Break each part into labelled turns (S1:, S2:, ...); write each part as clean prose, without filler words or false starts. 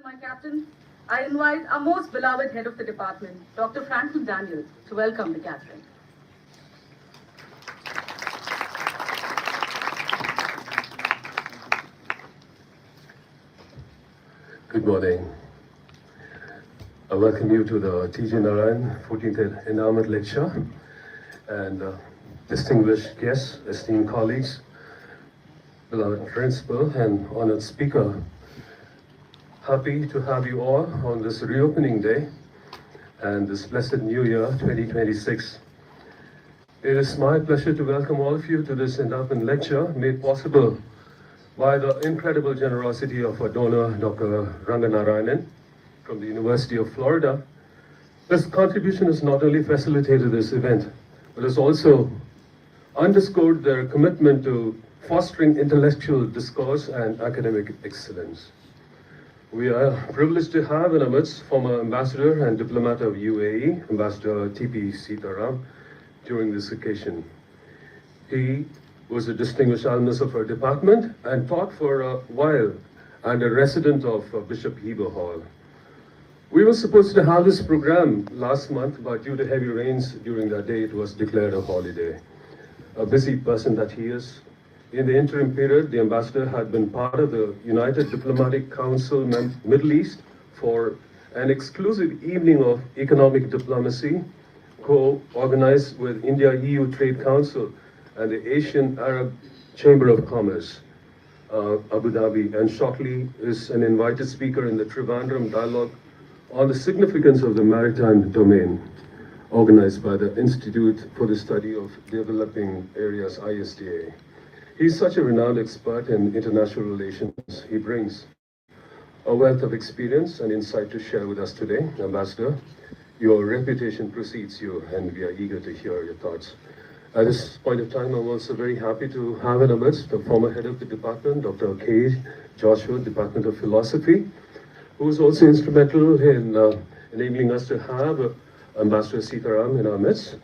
S1: My captain, I invite our most beloved head of the department, Dr. Franklin Daniel, to welcome the gathering.
S2: Good morning. I welcome you to the T.G. Narayanan 14th Endowment Lecture and distinguished guests, esteemed colleagues, beloved principal and honored speaker. Happy to have you all on this reopening day and this blessed new year 2026. It is my pleasure to welcome all of you to this endowment lecture made possible by the incredible generosity of our donor, Dr. Narayanan from the University of Florida. This contribution has not only facilitated this event, but has also underscored their commitment to fostering intellectual discourse and academic excellence. We are privileged to have in our midst former ambassador and diplomat of UAE, Ambassador T.P. Seetharam, during this occasion. He was a distinguished alumnus of our department and taught for a while and a resident of Bishop Heber Hall. We were supposed to have this program last month, but due to heavy rains during that day, it was declared a holiday. A busy person that he is. In the interim period, the ambassador had been part of the United Diplomatic Council Middle East for an exclusive evening of economic diplomacy, co-organized with India-EU Trade Council and the Asian Arab Chamber of Commerce, Abu Dhabi, and shortly is an invited speaker in the Trivandrum Dialogue on the significance of the maritime domain, organized by the Institute for the Study of Developing Areas, ISDA. He's such a renowned expert in international relations. He brings a wealth of experience and insight to share with us today. Ambassador, your reputation precedes you, and we are eager to hear your thoughts. At this point of time, I'm also very happy to have in our midst the former head of the department, Dr. K. Joshua, Department of Philosophy, who was also instrumental in enabling us to have Ambassador Seetharam in our midst.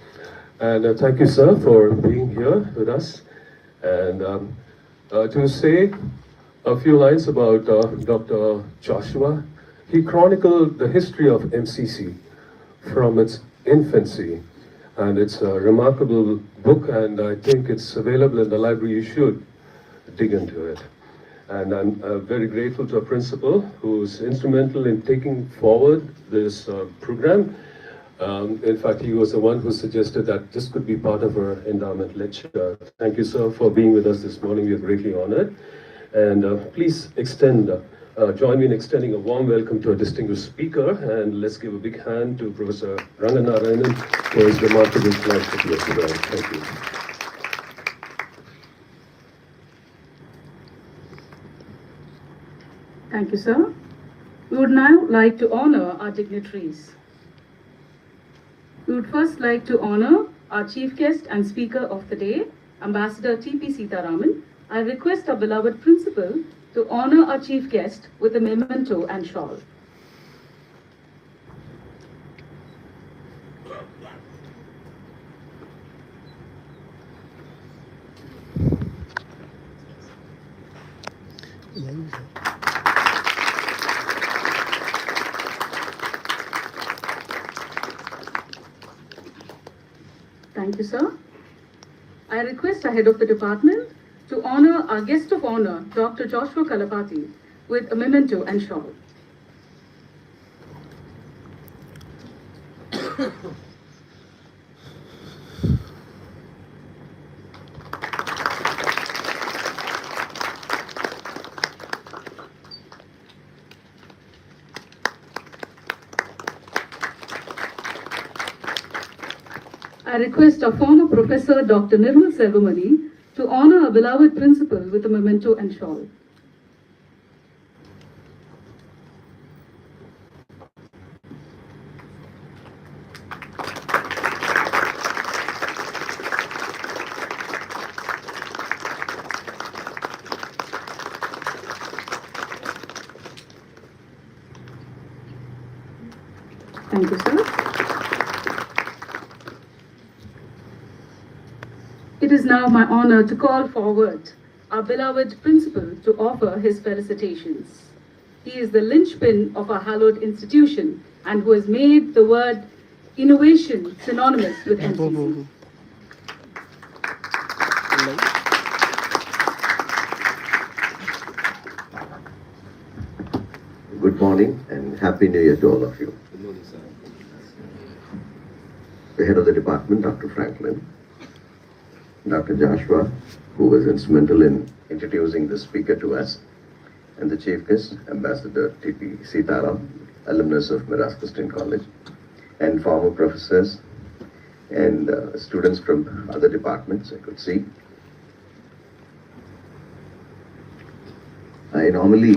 S2: And thank you, sir, for being here with us. And to say a few lines about Dr. Joshua, he chronicled the history of MCC from its infancy. And it's a remarkable book, and I think it's available in the library. You should dig into it. And I'm very grateful to our principal, who's instrumental in taking forward this program. In fact, he was the one who suggested that this could be part of our endowment lecture. Thank you, sir, for being with us this morning. We are greatly honored. And please join me in extending a warm welcome to our distinguished speaker. And let's give a big hand to Professor Narayanan for his remarkable slide for today. Thank you.
S1: Thank you, sir. We would now like to honor our dignitaries. We would first like to honor our chief guest and speaker of the day, Ambassador T.P. Seetharaman. I request our beloved principal to honor our chief guest with a memento and shawl. Thank you, sir. I request our head of the department to honor our guest of honor, Dr. Joshua Kalapati, with a memento and shawl. I request our former professor, Dr. Nirmal Selvamani, to honor our beloved principal with a memento and shawl. Thank you, sir. It is now my honor to call forward our beloved principal to offer his felicitations. He is the linchpin of our hallowed institution and who has made the word innovation synonymous with MCC.
S3: Good morning and Happy New Year to all of you.
S2: Good morning, sir.
S3: The head of the department, Dr. Franklin, Dr. Joshua, who was instrumental in introducing the speaker to us, and the chief guest, Ambassador T.G. Seetharam, alumnus of Madras Christian College, and former professors and students from other departments I could see. I normally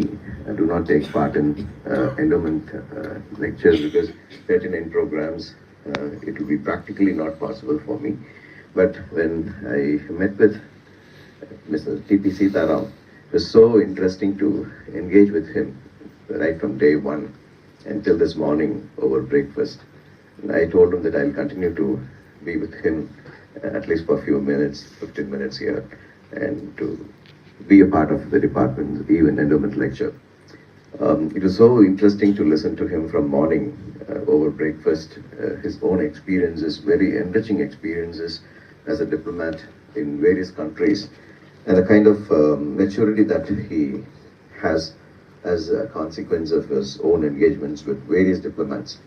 S3: do not take part in endowment lectures because 39 programs, it will be practically not possible for me. But when I met with Mr. T.P. Seetharam, it was so interesting to engage with him right from day one until this morning over breakfast. And I told him that I'll continue to be with him at least for a few minutes, 15 minutes here, and to be a part of the department's even endowment lecture. It was so interesting to listen to him from morning over breakfast, his own experiences, very enriching experiences as a diplomat in various countries, and the kind of maturity that he has as a consequence of his own engagements with various diplomats.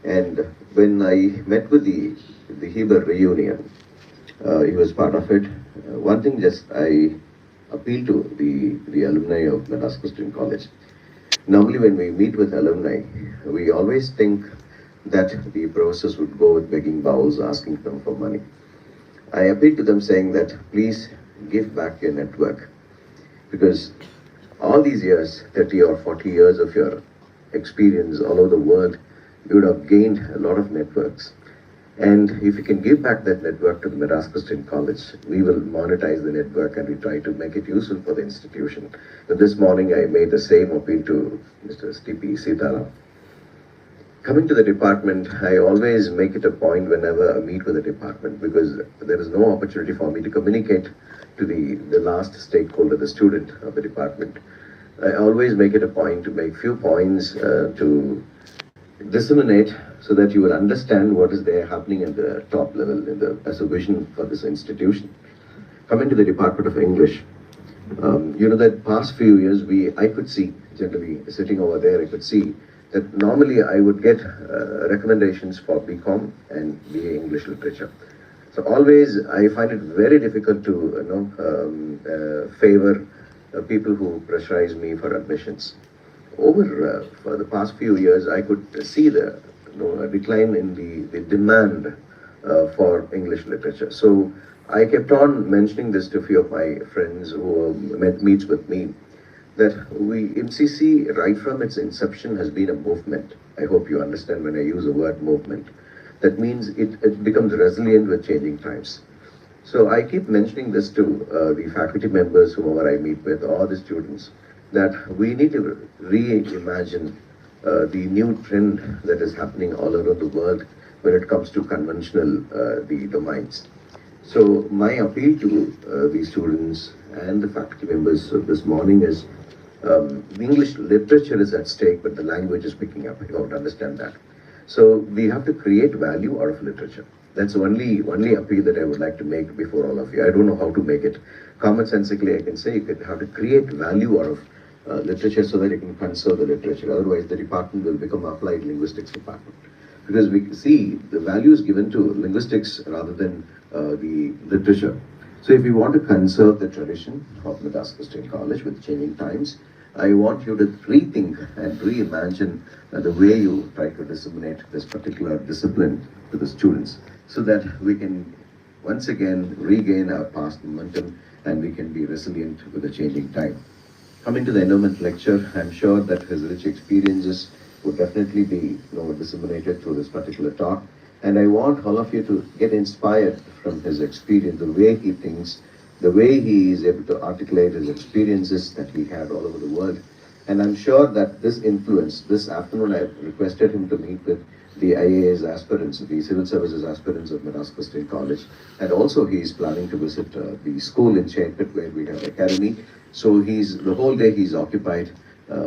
S3: And when I met with the Heber reunion, he was part of it. One thing just I appeal to the alumni of Madras Christian College. Normally when we meet with alumni, we always think that the process would go with begging bowls, asking them for money. I appeal to them saying that please give back your network, because all these years, 30 or 40 years of your experience all over the world, you would have gained a lot of networks. And if you can give back that network to the Madras Christian College, we will monetize the network and we try to make it useful for the institution. But this morning I made the same appeal to Mr. T.P. Seetharam. Coming to the department, I always make it a point whenever I meet with the department, because there is no opportunity for me to communicate to the last stakeholder, the student of the department. I always make it a point to make few points to disseminate so that you will understand what is there happening at the top level as a vision for this institution. Coming to the Department of English, you know that past few years I could see, generally sitting over there, I could see that normally I would get recommendations for BCom and BA English Literature. So always I find it very difficult to favor people who pressurize me for admissions. Over for the past few years, I could see the decline in the demand for English literature. So I kept on mentioning this to a few of my friends who meets with me, that MCC right from its inception has been a movement. I hope you understand when I use the word movement. That means it becomes resilient with changing times. So I keep mentioning this to the faculty members whoever I meet with, or the students, that we need to reimagine the new trend that is happening all around the world when it comes to conventional the domains. So my appeal to the students and the faculty members this morning is the English literature is at stake, but the language is picking up. You have to understand that. So we have to create value out of literature. That's only appeal that I would like to make before all of you. I don't know how to make it. Commonsensically, I can say you have to create value out of literature so that you can conserve the literature. Otherwise, the department will become applied linguistics department. Because we see the value is given to linguistics rather than the literature. So if you want to conserve the tradition of Madras Christian College with changing times, I want you to rethink and reimagine the way you try to disseminate this particular discipline to the students, so that we can once again regain our past momentum and we can be resilient with the changing time. Coming to the endowment lecture, I'm sure that his rich experiences would definitely be disseminated through this particular talk. And I want all of you to get inspired from his experience, the way he thinks, the way he is able to articulate his experiences that he had all over the world. And I'm sure that this influence, this afternoon I requested him to meet with the IAS aspirants, the civil services aspirants of Madras Christian College. And also he is planning to visit the school in Chaitpet where we have academy. So the whole day he's occupied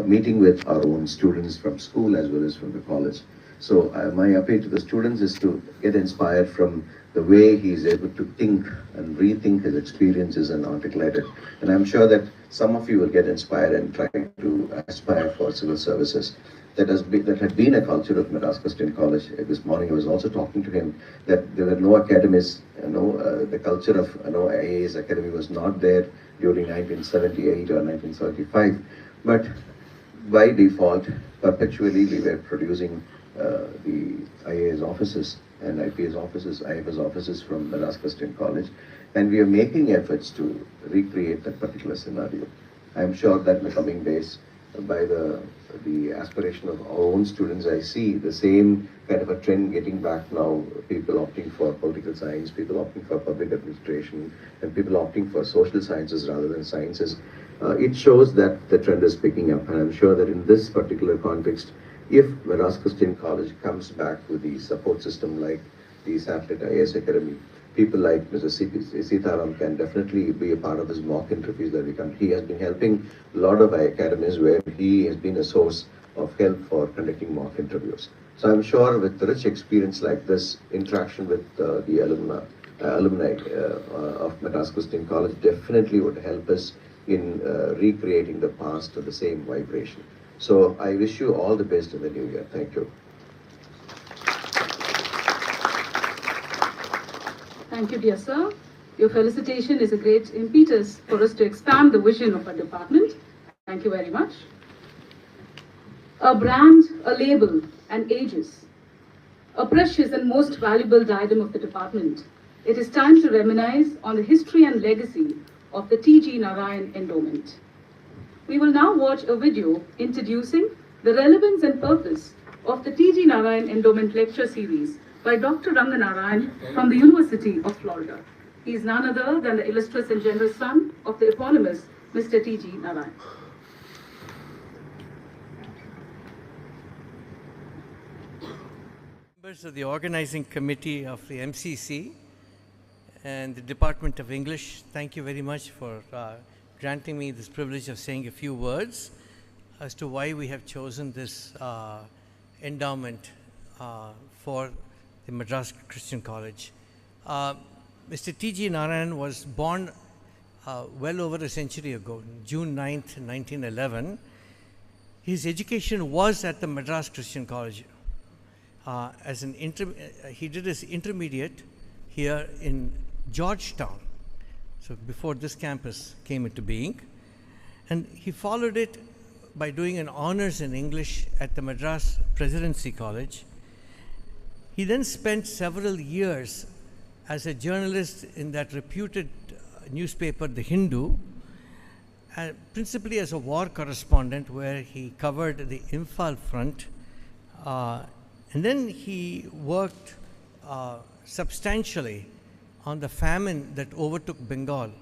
S3: meeting with our own students from school as well as from the college. So my appeal to the students is to get inspired from the way he is able to think and rethink his experiences and articulate it. And I'm sure that some of you will get inspired and try to aspire for civil services. That had been a culture of Madras Christian College. This morning I was also talking to him that there were no academies, the culture of IAS academy was not there during 1978 or 1975. But by default, perpetually we were producing the IAS offices and IPS offices, IFS offices from Madras Christian College, and we are making efforts to recreate that particular scenario. I am sure that in the coming days, by the aspiration of our own students, I see the same kind of a trend getting back now, people opting for political science, people opting for public administration, and people opting for social sciences rather than sciences. It shows that the trend is picking up, and I'm sure that in this particular context, if Madras Christian College comes back with the support system like the Satellite IAS Academy, people like Mr. Seetharam can definitely be a part of his mock interviews that we come. He has been helping a lot of academies where he has been a source of help for conducting mock interviews. So I'm sure with rich experience like this, interaction with the alumni of Madras Christian College definitely would help us in recreating the past to the same vibration. So I wish you all the best in the new year. Thank you.
S1: Thank you, dear sir. Your felicitation is a great impetus for us to expand the vision of our department. Thank you very much. A brand, a label, and ages. A precious and most valuable diadem of the department. It is time to reminisce on the history and legacy of the T.G. Narayanan Endowment. We will now watch a video introducing the relevance and purpose of the T.G. Narayanan Endowment lecture series by Dr. Narayanan from the University of Florida. He is none other than the illustrious and generous son of the eponymous Mr. T.G. Narayanan.
S4: Members of the organizing committee of the MCC and the Department of English, thank you very much for granting me this privilege of saying a few words as to why we have chosen this endowment for the Madras Christian College. Mr. T.G. Narayanan was born well over a century ago, June 9th, 1911. His education was at the Madras Christian College. He did his intermediate here in Georgetown, so before this campus came into being, and he followed it by doing an honors in English at the Madras Presidency College. He then spent several years as a journalist in that reputed newspaper, The Hindu, principally as a war correspondent where he covered the Imphal front, and then he worked substantially on the famine that overtook Bengal,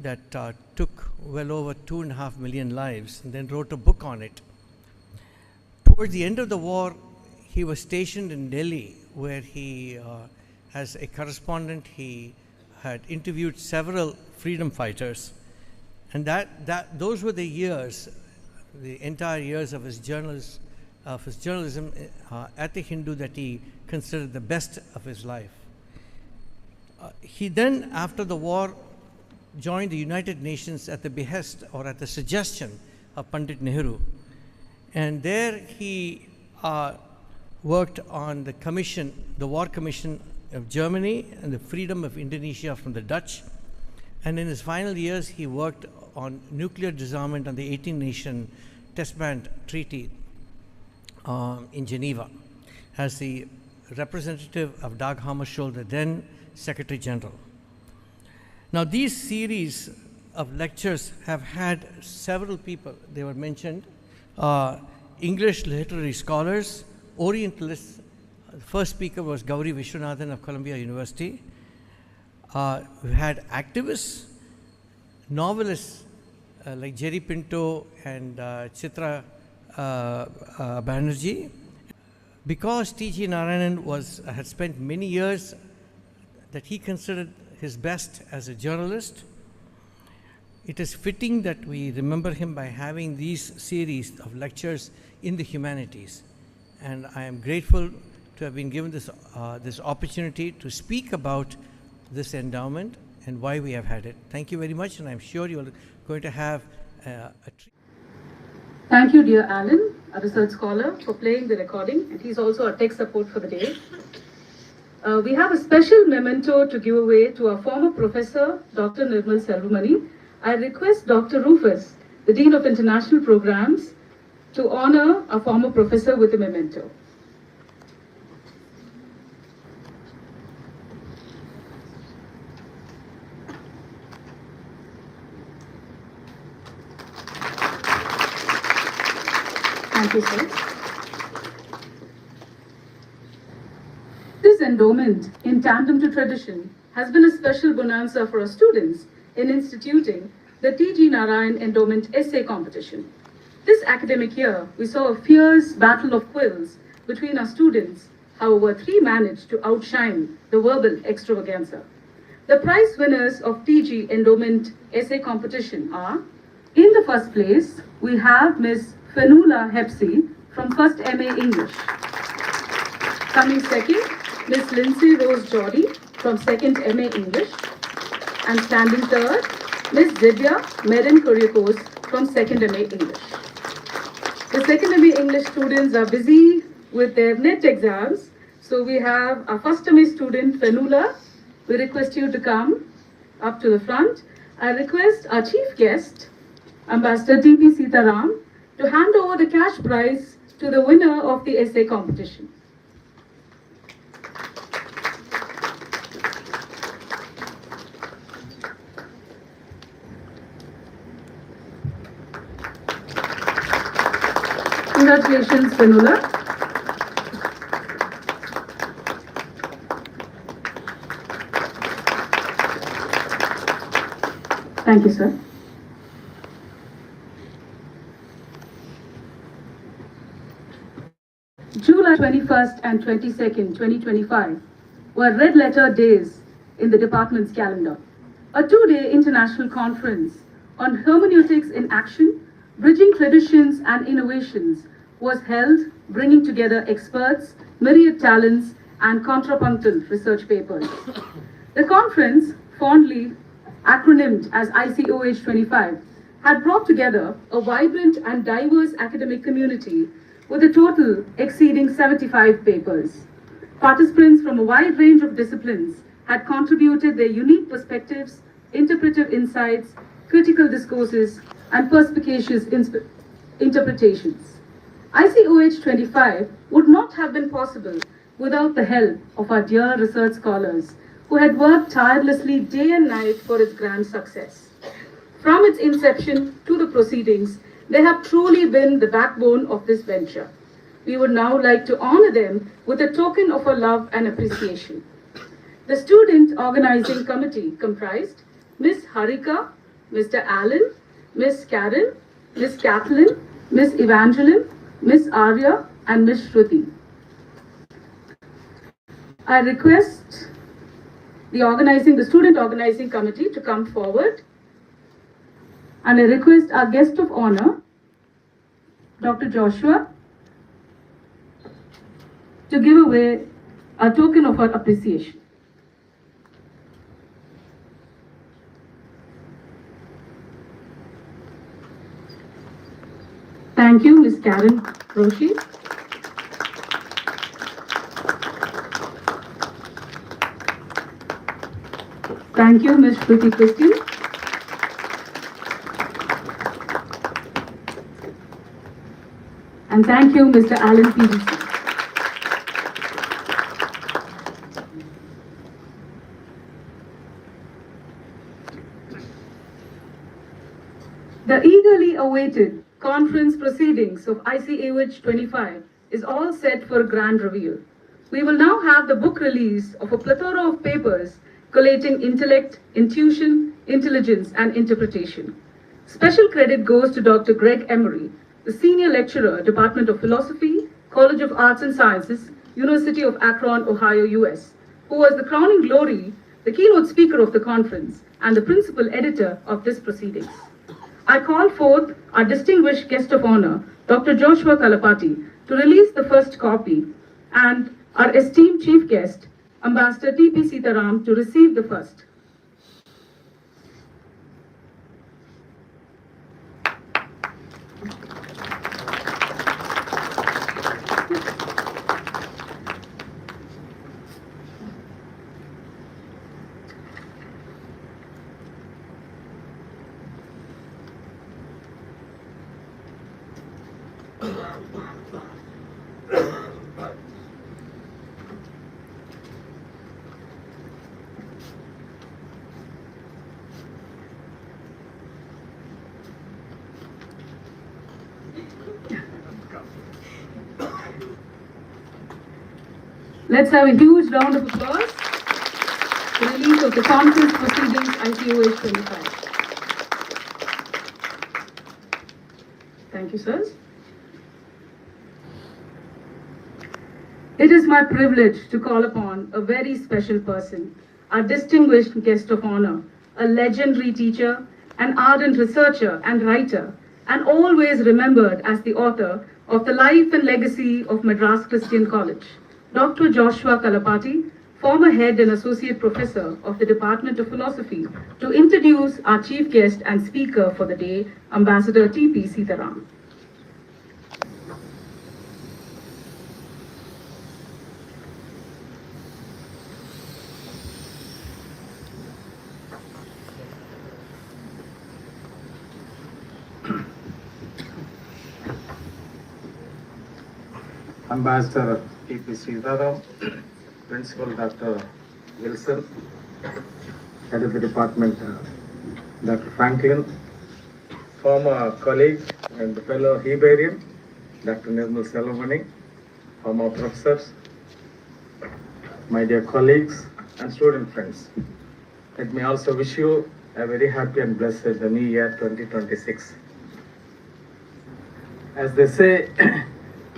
S4: that took well over 2.5 million lives, and then wrote a book on it. Towards the end of the war, he was stationed in Delhi, where he, as a correspondent, he had interviewed several freedom fighters, and those were the years, the entire years of his journalism at the Hindu that he considered the best of his life. He then, after the war, joined the United Nations at the behest or at the suggestion of Pandit Nehru. And there he worked on the commission, the War Commission of Germany and the freedom of Indonesia from the Dutch. And in his final years, he worked on nuclear disarmament on the 18-nation test ban treaty in Geneva as the representative of Dag Hammarskjöld, the then Secretary General. Now, these series of lectures have had several people, they were mentioned, English literary scholars, Orientalists. The first speaker was Gauri Vishwanathan of Columbia University. We had activists, novelists like Jerry Pinto and Chitra Banerjee. Because T.G. Narayanan had spent many years that he considered his best as a journalist, it is fitting that we remember him by having these series of lectures in the humanities. And I am grateful to have been given this opportunity to speak about this endowment and why we have had it. Thank you very much, and I'm sure you're going to have a treat.
S1: Thank you, dear Alan, a research scholar, for playing the recording, and he's also our tech support for the day. We have a special memento to give away to our former professor, Dr. Nirmal Selvamani. I request Dr. Rufus, the Dean of International Programs, to honor our former professor with a memento. Thank you, sir. This endowment, in tandem to tradition, has been a special bonanza for our students in instituting the T.G. Narayanan Endowment Essay Competition. This academic year, we saw a fierce battle of quills between our students. However, three managed to outshine the verbal extravaganza. The prize winners of T.G. Endowment Essay Competition are, in the first place, we have Ms. Fenula Hepsi from 1st MA English. Coming second, Ms. Lindsay Rose Jody from 2nd MA English. And standing third, Ms. Zibya Merin Kuriakos from 2nd MA English. The 2nd MA English students are busy with their NET exams. So we have our 1st MA student, Fenula. We request you to come up to the front. I request our chief guest, Ambassador T.P. Seetharam, to hand over the cash prize to the winner of the essay competition. Congratulations, Fenula. Thank you, sir. July 21st and 22nd, 2025 were red letter days in the department's calendar. A two-day international conference on hermeneutics in action, bridging traditions and innovations was held, bringing together experts, myriad talents, and contrapuntal research papers. The conference, fondly acronymed as ICOH 25, had brought together a vibrant and diverse academic community with a total exceeding 75 papers. Participants from a wide range of disciplines had contributed their unique perspectives, interpretive insights, critical discourses, and perspicacious interpretations. ICOH 25 would not have been possible without the help of our dear research scholars who had worked tirelessly day and night for its grand success. From its inception to the proceedings, they have truly been the backbone of this venture. We would now like to honor them with a token of our love and appreciation. The student organizing committee comprised Ms. Harika, Mr. Alan, Ms. Karen, Ms. Kathleen, Ms. Evangeline, Ms. Arya, and Ms. Shruti. I request the student organizing committee to come forward, and I request our guest of honor, Dr. Joshua, to give away a token of our appreciation. Thank you, Ms. Karen Roshi. Thank you, Ms. Shruti Christian. And thank you, Mr. Alan P.G. The eagerly awaited conference proceedings of ICAH 25 is all set for a grand reveal. We will now have the book release of a plethora of papers collating intellect, intuition, intelligence, and interpretation. Special credit goes to Dr. Greg Emery, the Senior Lecturer, Department of Philosophy, College of Arts and Sciences, University of Akron, Ohio, US, who was the crowning glory the keynote speaker of the conference and the principal editor of this proceedings. I call forth our distinguished guest of honor, Dr. Joshua Kalapati, to release the first copy, and our esteemed chief guest, Ambassador T.P. Seetharam, to receive the first. Let's have a huge round of applause for the release of the conference proceedings ITOH 25. Thank you, sirs. It is my privilege to call upon a very special person, our distinguished guest of honor, a legendary teacher, an ardent researcher and writer, and always remembered as the author of The Life and Legacy of Madras Christian College, Dr. Joshua Kalapati, former head and associate professor of the Department of Philosophy, to introduce our chief guest and speaker for the day, Ambassador T.P. Seetharam.
S5: Ambassador T.P. Seetharam, Principal Dr. Wilson, Head of the Department Dr. Franklin, former colleague and fellow Hebarian Dr. Nirmal Selamani, former professors, my dear colleagues and student friends. Let me also wish you a very happy and blessed New Year 2026. As they say,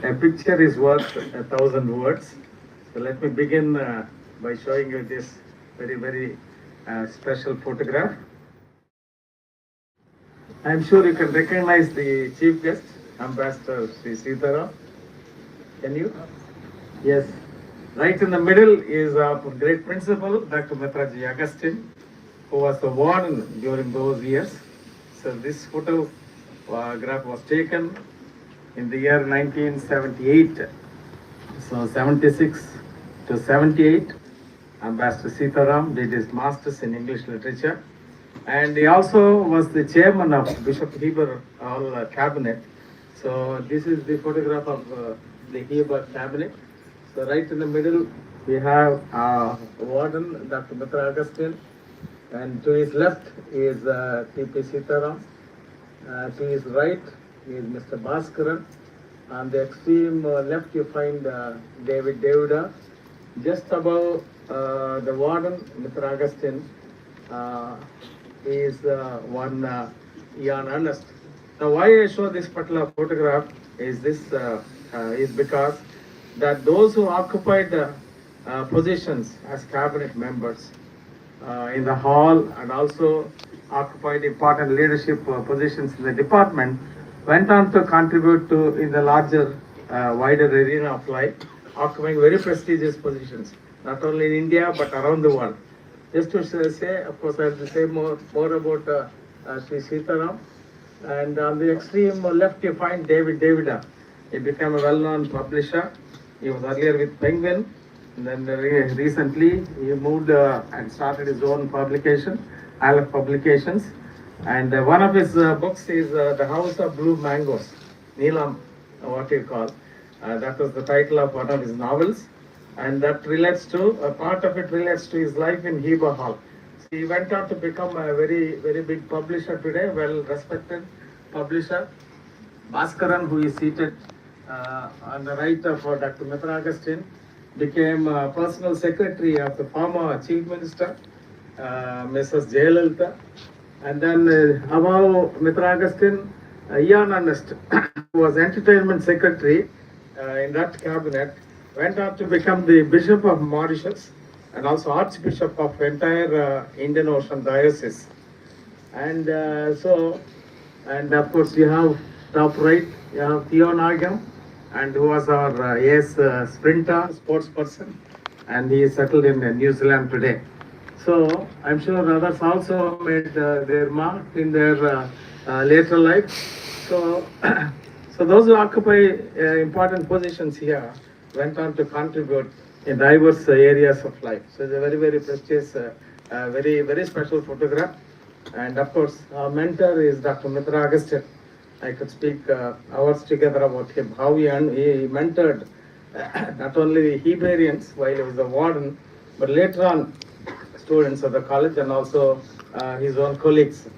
S5: a picture is worth 1,000 words. So let me begin by showing you this very special photograph. I am sure you can recognize the chief guest, Ambassador Sri Seetharam. Can you? Yes. Right in the middle is our great principal, Dr. Mitraji Augustine, who was the warden during those years. So this photograph was taken in the year 1978. So 76 to 78, Ambassador Seetharam did his masters in English literature, and he also was the chairman of Bishop Heber Hall cabinet. So this is the photograph of the Heber cabinet. So right in the middle we have warden Dr. Mitra Augustine, and to his left is T.P. Seetharam. To his right is Mr. Bhaskaran. On the extreme left you find David Devida. Just above the warden, Mr. Augustine, is one Ian Ernest. Now why I show this particular photograph is because that those who occupied positions as cabinet members in the hall and also occupied important leadership positions in the department went on to contribute to in the larger, wider arena of life, occupying very prestigious positions, not only in India but around the world. Just to say, of course, I have to say more about Sri Seetharam. And on the extreme left, you find David Devida. He became a well-known publisher. He was earlier with Penguin, and then recently he moved and started his own publication, Aleph Publications. And one of his books is The House of Blue Mangoes, Neelam, what you call. That was the title of one of his novels. And that relates to, a part of it relates to his life in Heber Hall. So he went on to become a very big publisher today, well-respected publisher. Bhaskaran, who is seated on the right of Dr. Mitra Augustine, became personal secretary of the former Chief Minister, Mrs. Jayalalitha. And then above Mitra Augustine, Ian Ernest, who was entertainment secretary in that cabinet, went on to become the Bishop of Mauritius and also Archbishop of entire Indian Ocean Diocese. And and of course you have top right, you have Theo Nagam, and who was our sprinter, sports person, and he is settled in New Zealand today. So I'm sure others also made their mark in their later life. So, so those who occupy important positions here went on to contribute in diverse areas of life. So it's a very, very precious, very, very special photograph. And of course, our mentor is Dr. Mitra Agustin. I could speak hours together about him, how he mentored not only the Hebreans while he was the warden, but later on students of the college and also his own colleagues.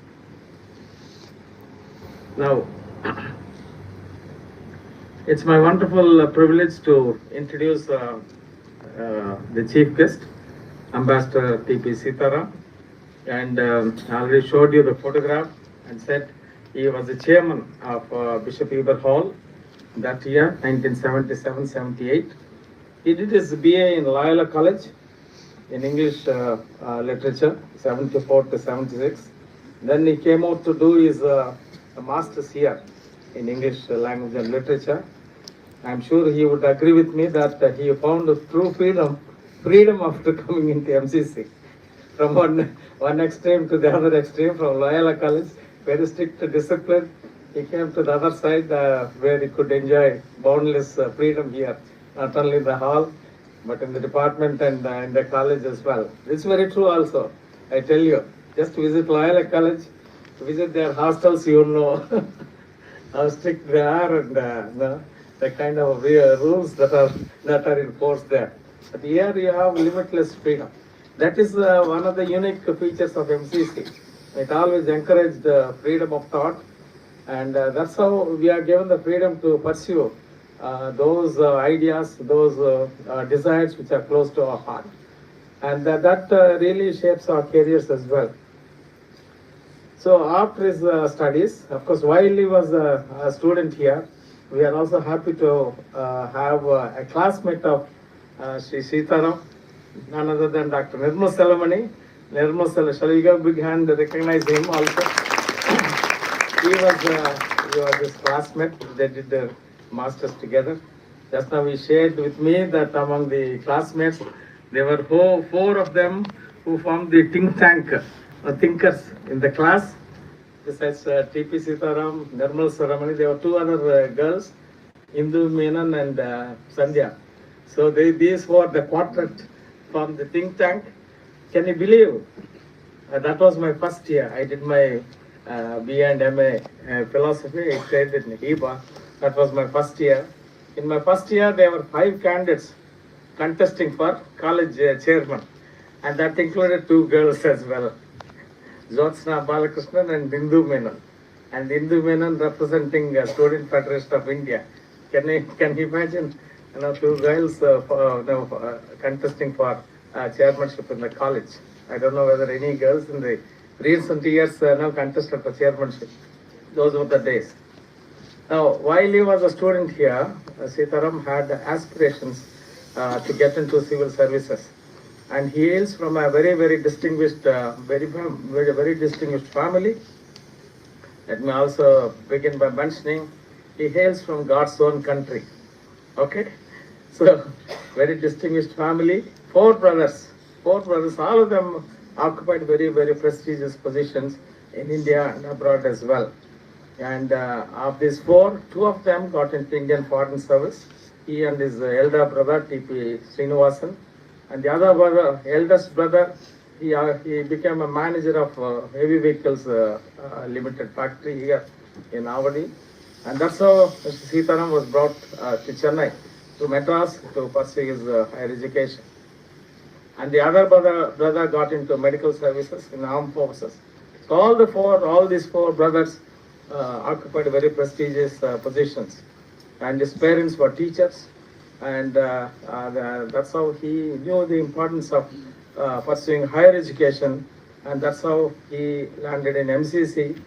S5: Now, it's my wonderful privilege to introduce the chief guest, Ambassador T.P. Seetharam. And I already showed you the photograph and said he was the chairman of Bishop Eber Hall that year, 1977-78. He did his BA in Loyola College in English literature, 74 to 76. Then he came out to do his master's here in English language and literature. I'm sure he would agree with me that he found true freedom after coming into MCC. From one extreme to the other extreme, from Loyola College, very strict discipline. He came to the other side where he could enjoy boundless freedom here, not only in the hall, but in the department and in the college as well. This is very true also. I tell you, just visit Loyola College, visit their hostels, you know how strict they are and the kind of rules that are enforced there. But here you have limitless freedom. That is one of the unique features of MCC. It always encouraged freedom of thought, and that's how we are given the freedom to pursue those ideas, those desires which are close to our heart. And that really shapes our careers as well. So after his studies, of course, while he was a student here, we are also happy to have a classmate of Sri Seetharam, none other than Dr. Nirmal Salamani. Nirmal Salamani, shall we give a big hand to recognize him also? he was his classmate. They did their masters together. Just now he shared with me that among the classmates, there were four of them who formed the think tank, thinkers in the class. Besides T.P. Seetharam, Nirmal Salamani, there were two other girls, Indu Menon and Sandhya. So these were the quartet from the think tank. Can you believe? That was my first year. I did my BA and MA philosophy. I stayed in Heba. That was my first year. In my first year, there were 5 candidates contesting for college chairman. And that included 2 girls as well. Jyotsna Balakrishnan and Indu Menon. And Indu Menon representing Student Federation of India. Can you imagine? 2 girls contesting for chairmanship in the college. I don't know whether any girls in the recent years now contested for chairmanship. Those were the days. Now, while he was a student here, Seetharam had aspirations to get into civil services. And he hails from a very, very distinguished, very distinguished family. Let me also begin by mentioning, he hails from God's own country. Okay? So, very distinguished family. 4 brothers, all of them occupied very, very prestigious positions in India and abroad as well. And of these 4, 2 of them got into Indian Foreign Service. He and his elder brother, T.P. Srinivasan. And the other brother, eldest brother, he became a manager of heavy vehicles limited factory here in Avadi. And that's how Mr. Seetharam was brought to Chennai, to Madras, to pursue his higher education. And the other brother got into medical services in armed forces. So all these 4 brothers occupied very prestigious positions. And his parents were teachers. And that's how he knew the importance of pursuing higher education. And that's how he landed in MCC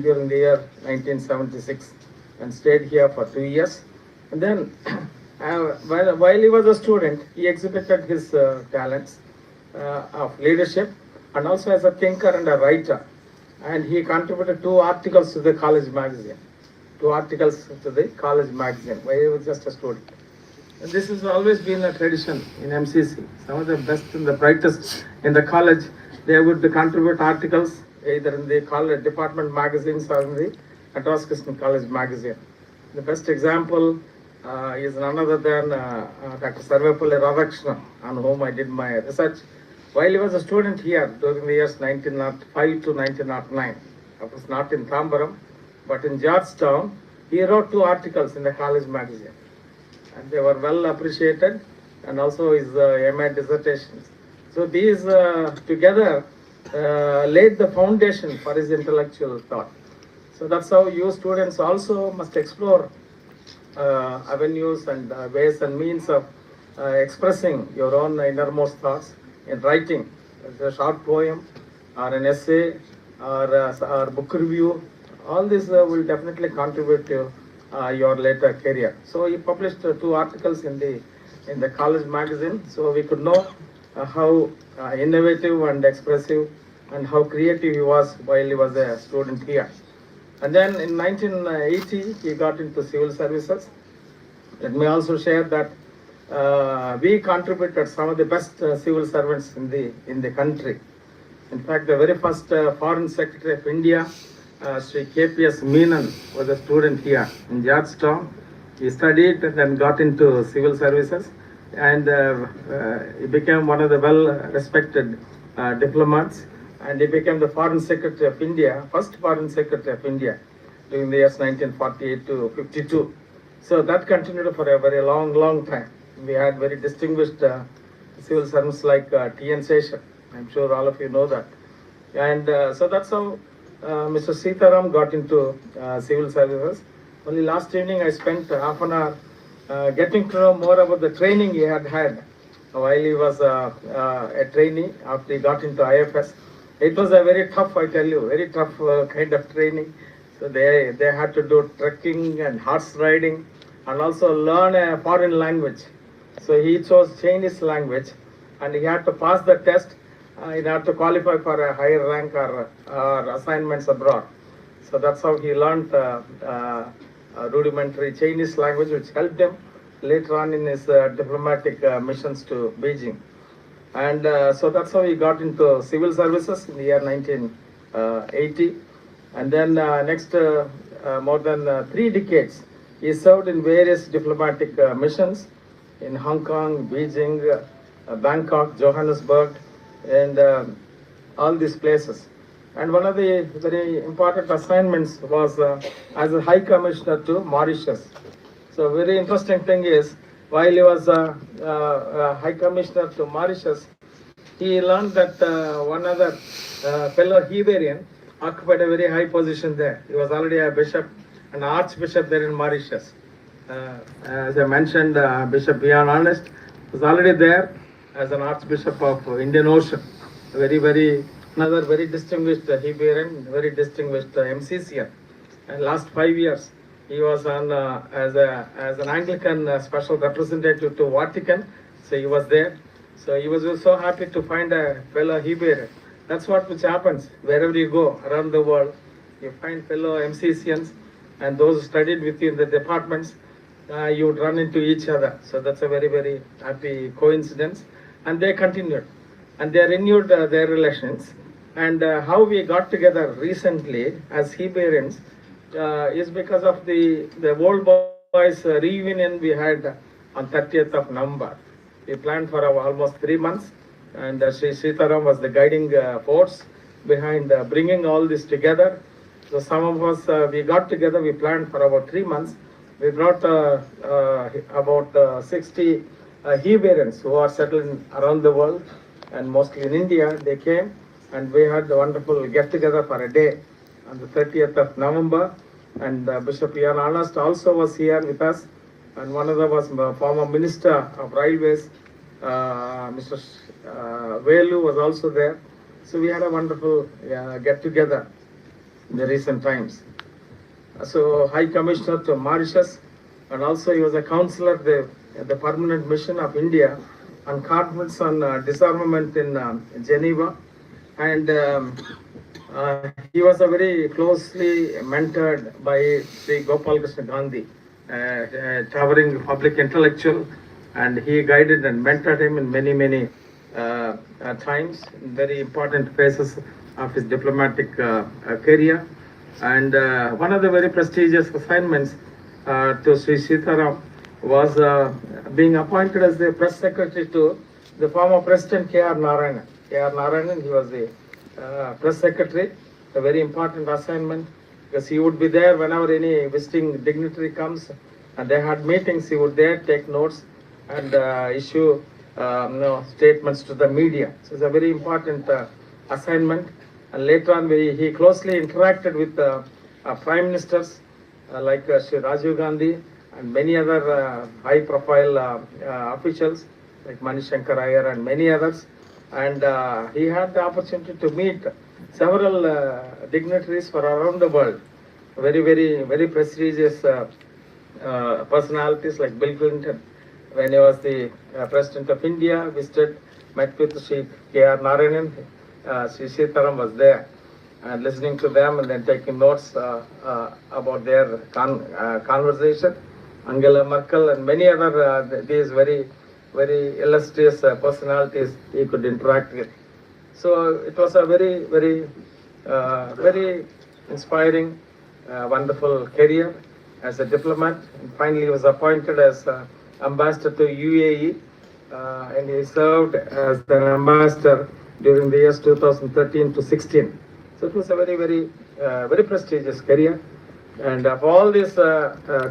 S5: during the year 1976 and stayed here for 2 years. And then while he was a student, he exhibited his talents. of leadership, and also as a thinker and a writer. And he contributed 2 articles to the college magazine. 2 articles to the college magazine while he was just a student. And this has always been a tradition in MCC. Some of the best and the brightest in the college, they would contribute articles either in the college department magazines or in the Madras Christian College magazine. The best example is none other than Dr. Sarvepalli Radhakrishnan, on whom I did my research while he was a student here during the years 1905 to 1909. I was not in Tambaram, but in Georgetown. He wrote 2 articles in the college magazine, and they were well appreciated, and also his MA dissertations. So these together laid the foundation for his intellectual thought. So that's how you students also must explore avenues and ways and means of expressing your own innermost thoughts in writing. A short poem or an essay or book review, all this will definitely contribute to your later career. So he published 2 articles in the college magazine, so we could know how innovative and expressive and how creative he was while he was a student here. And then in 1980, he got into civil services. Let me also share that we contributed some of the best civil servants in the country. In fact, the very first Foreign Secretary of India, Sri KPS Menon, was a student here in Georgetown. He studied and then got into civil services, and he became one of the well-respected diplomats. And he became the Foreign Secretary of India, first Foreign Secretary of India during the years 1948 to 52. So that continued for a very long time. We had very distinguished civil servants like T.N. Seshan. I'm sure all of you know that. And so that's how Mr. Seetharam got into civil services. Only last evening I spent half an hour getting to know more about the training he had while he was a trainee after he got into IFS. It was a very tough, I tell you, very tough kind of training. So they had to do trekking and horse riding and also learn a foreign language. So he chose Chinese language, and he had to pass the test in order to qualify for a higher rank or assignments abroad. So that's how he learned rudimentary Chinese language, which helped him later on in his diplomatic missions to Beijing. And so that's how he got into civil services in the year 1980. And then next more than 3 decades, he served in various diplomatic missions in Hong Kong, Beijing, Bangkok, Johannesburg, and all these places. And one of the very important assignments was as a High Commissioner to Mauritius. So very interesting thing is, while he was High Commissioner to Mauritius, he learned that one other fellow Hebrew occupied a very high position there. He was already a bishop, an archbishop there in Mauritius. As I mentioned, Bishop Ian Ernest was already there as an archbishop of Indian Ocean. Another very distinguished Hebrew, very distinguished MCC. And last 5 years, he was on as an Anglican special representative to Vatican. So he was there. So he was so happy to find a fellow Hebrew. That's which happens wherever you go around the world. You find fellow MCCians, and those who studied with you in the departments, you would run into each other. So that's a very happy coincidence. And they continued, and they renewed their relations. And how we got together recently as Hebrews is because of the Old Boys reunion we had on 30th of November. We planned for almost 3 months, and Sri Seetharam was the guiding force behind bringing all this together. So some of us, we got together, we planned for about 3 months. We brought about 60 Hebrews who are settled around the world, and mostly in India. They came, and we had a wonderful get-together for a day on the 30th of November. And Bishop Ian Ernest also was here with us, and one of them was former Minister of Railways, Mr. Velu was also there. So we had a wonderful get-together in the recent times. So High Commissioner to Mauritius, and also he was a counselor at the Permanent Mission of India on conference on disarmament in Geneva, and he was a very closely mentored by Sri Gopal Krishna Gandhi, towering public intellectual, and he guided and mentored him in many times in very important phases of his diplomatic career. And one of the very prestigious assignments to Sri Seetharam was being appointed as the press secretary to the former President K.R. Narayanan. K.R. Narayanan, he was the press secretary, a very important assignment, because he would be there whenever any visiting dignitary comes and they had meetings, he would there take notes and issue statements to the media. So it's a very important assignment. And later on, he closely interacted with prime ministers like Sri Rajiv Gandhi and many other high-profile officials like Manishankar Iyer and many others. And he had the opportunity to meet several dignitaries from around the world, very prestigious personalities like Bill Clinton, when he was the President of India, met with Sri K.R. Narayanan. Sri Seetharam was there and listening to them and then taking notes about their conversation. Angela Merkel and many other these very illustrious personalities he could interact with. So it was a very inspiring, wonderful career as a diplomat. And finally, he was appointed as ambassador to UAE, and he served as an ambassador during the years 2013 to 16. So it was a very prestigious career. And of all these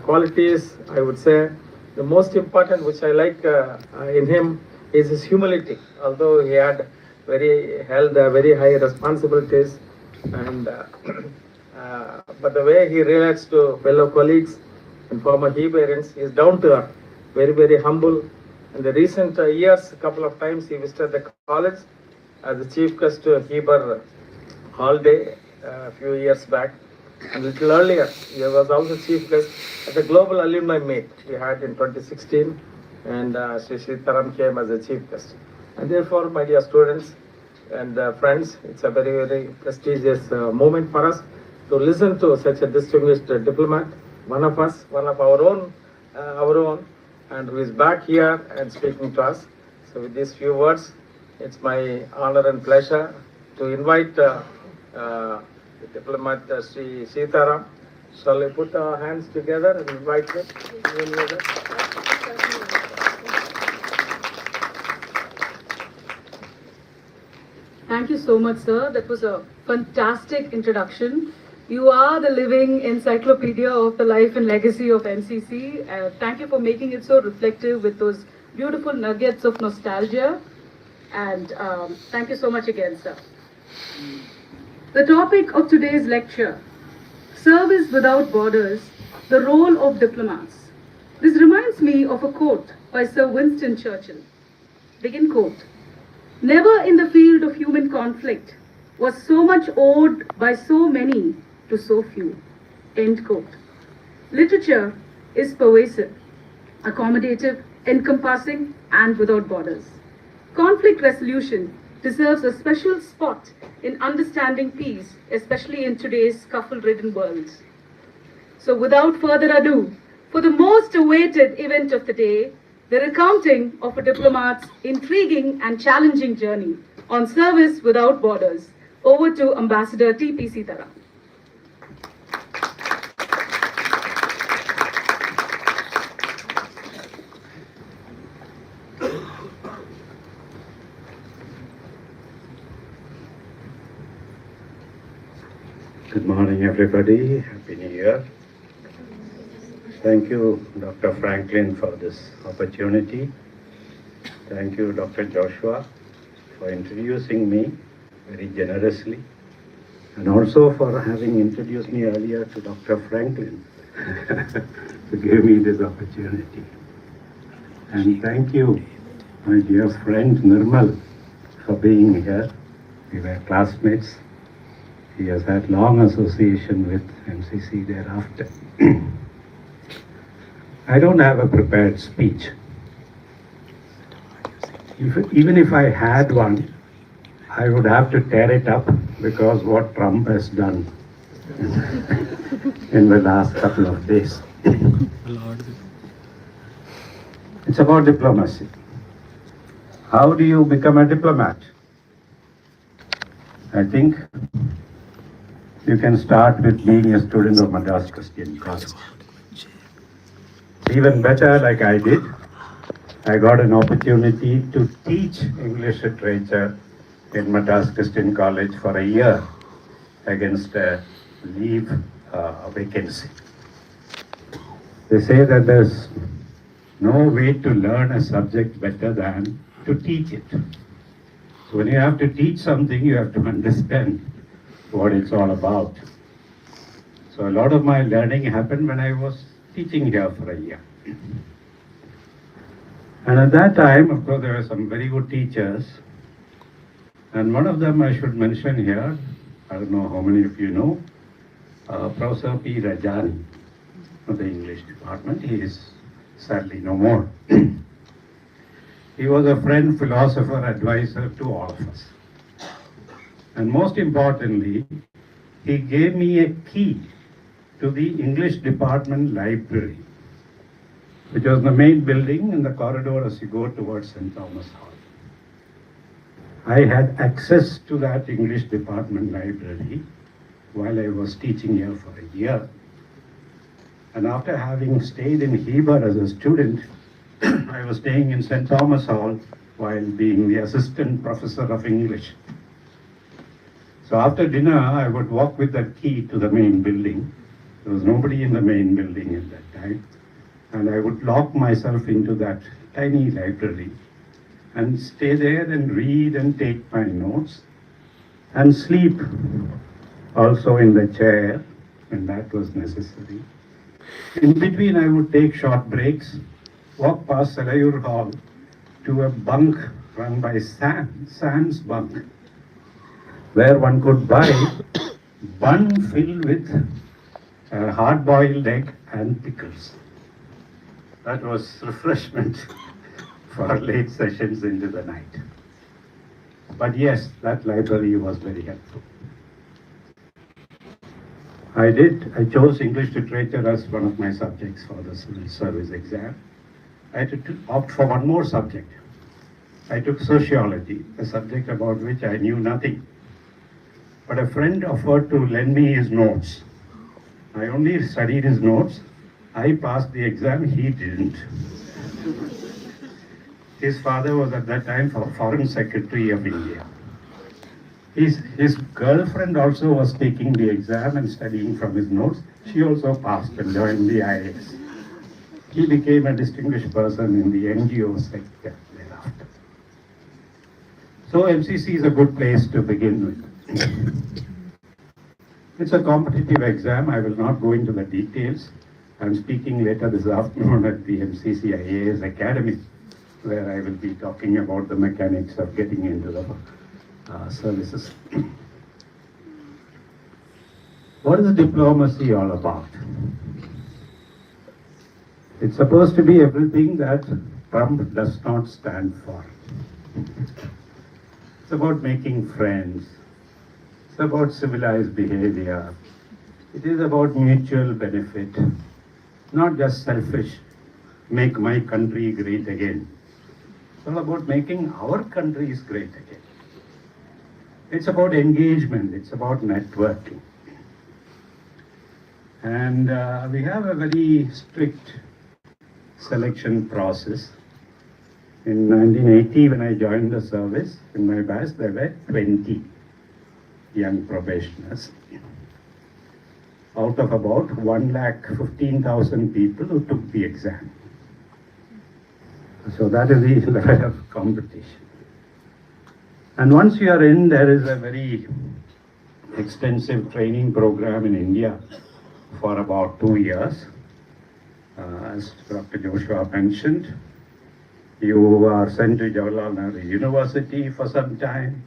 S5: qualities, I would say the most important which I like in him is his humility. Although he had held very high responsibilities, and but the way he relates to fellow colleagues and former he-parents, he is down to earth, very humble. In the recent years, a couple of times he visited the college as the chief guest to Heber holiday a few years back. And a little earlier, he was also chief guest at the Global Alumni Meet we had in 2016, and Sri Seetharam came as a chief guest. And therefore, my dear students and friends, it's a very prestigious moment for us to listen to such a distinguished diplomat, one of us, one of our own, and who is back here and speaking to us. So with these few words, it's my honor and pleasure to invite the diplomat Sri Seetharam. Shall we put our hands together and invite him?
S1: Thank you so much, sir. That was a fantastic introduction. You are the living encyclopedia of the life and legacy of MCC. Thank you for making it so reflective with those beautiful nuggets of nostalgia. And thank you so much again, sir. The topic of today's lecture, Service Without Borders, the Role of Diplomats. This reminds me of a quote by Sir Winston Churchill. Begin quote. Never in the field of human conflict was so much owed by so many to so few. End quote. Literature is pervasive, accommodative, encompassing, and without borders. Conflict resolution deserves a special spot in understanding peace, especially in today's scuffle-ridden world. So without further ado, for the most awaited event of the day, the recounting of a diplomat's intriguing and challenging journey on service without borders. Over to Ambassador T.P. Seetharam.
S6: Good morning, everybody. Happy New Year. Thank you, Dr. Franklin, for this opportunity. Thank you, Dr. Joshua, for introducing me very generously, and also for having introduced me earlier to Dr. Franklin to give me this opportunity. And thank you, my dear friend Nirmal, for being here. We were classmates. He has had long association with MCC thereafter. I don't have a prepared speech. Even if I had one, I would have to tear it up because what Trump has done in the last couple of days. It's about diplomacy. How do you become a diplomat? I think you can start with being a student of Madras Christian College. Even better, like I did, I got an opportunity to teach English literature in Madras Christian College for a year against a leave vacancy. They say that there's no way to learn a subject better than to teach it. So when you have to teach something, you have to understand what it's all about. So a lot of my learning happened when I was teaching here for a year. And at that time, of course, there were some very good teachers. And one of them I should mention here, I don't know how many of you know, Professor P. Rajani of the English department. He is sadly no more. He was a friend, philosopher, advisor to all of us. And most importantly, he gave me a key to the English department library, which was the main building in the corridor as you go towards St. Thomas Hall. I had access to that English department library while I was teaching here for a year. And after having stayed in Heber as a student, I was staying in St. Thomas Hall while being the assistant professor of English. So after dinner, I would walk with that key to the main building. There was nobody in the main building at that time. And I would lock myself into that tiny library and stay there and read and take my notes and sleep also in the chair when that was necessary. In between, I would take short breaks, walk past Salayur Hall to a bunk run by Sands bunk, where one could buy bun filled with hard-boiled egg and pickles. That was refreshment for late sessions into the night. But yes, that library was very helpful. I chose English literature as one of my subjects for the civil service exam. I had to opt for one more subject. I took sociology, a subject about which I knew nothing. But a friend offered to lend me his notes. I only studied his notes. I passed the exam, he didn't. His father was at that time Foreign Secretary of India. His girlfriend also was taking the exam and studying from his notes. She also passed and joined the IAS. He became a distinguished person in the NGO sector thereafter. So MCC is a good place to begin with. It's a competitive exam. I will not go into the details. I'm speaking later this afternoon at the MCC IAS Academy, where I will be talking about the mechanics of getting into the services. What is diplomacy all about? It's supposed to be everything that Trump does not stand for. It's about making friends. It's about civilized behavior. It is about mutual benefit, not just selfish, make my country great again. It's all about making our countries great again. It's about engagement, it's about networking. And we have a very strict selection process. In 1980, when I joined the service, in my batch, there were 20 young probationers out of about 1,15,000 people who took the exam. So that is the level of competition. And once you are in, there is a very extensive training program in India for about 2 years. As Dr. Joshua mentioned, you are sent to Jawaharlal Nehru University for some time.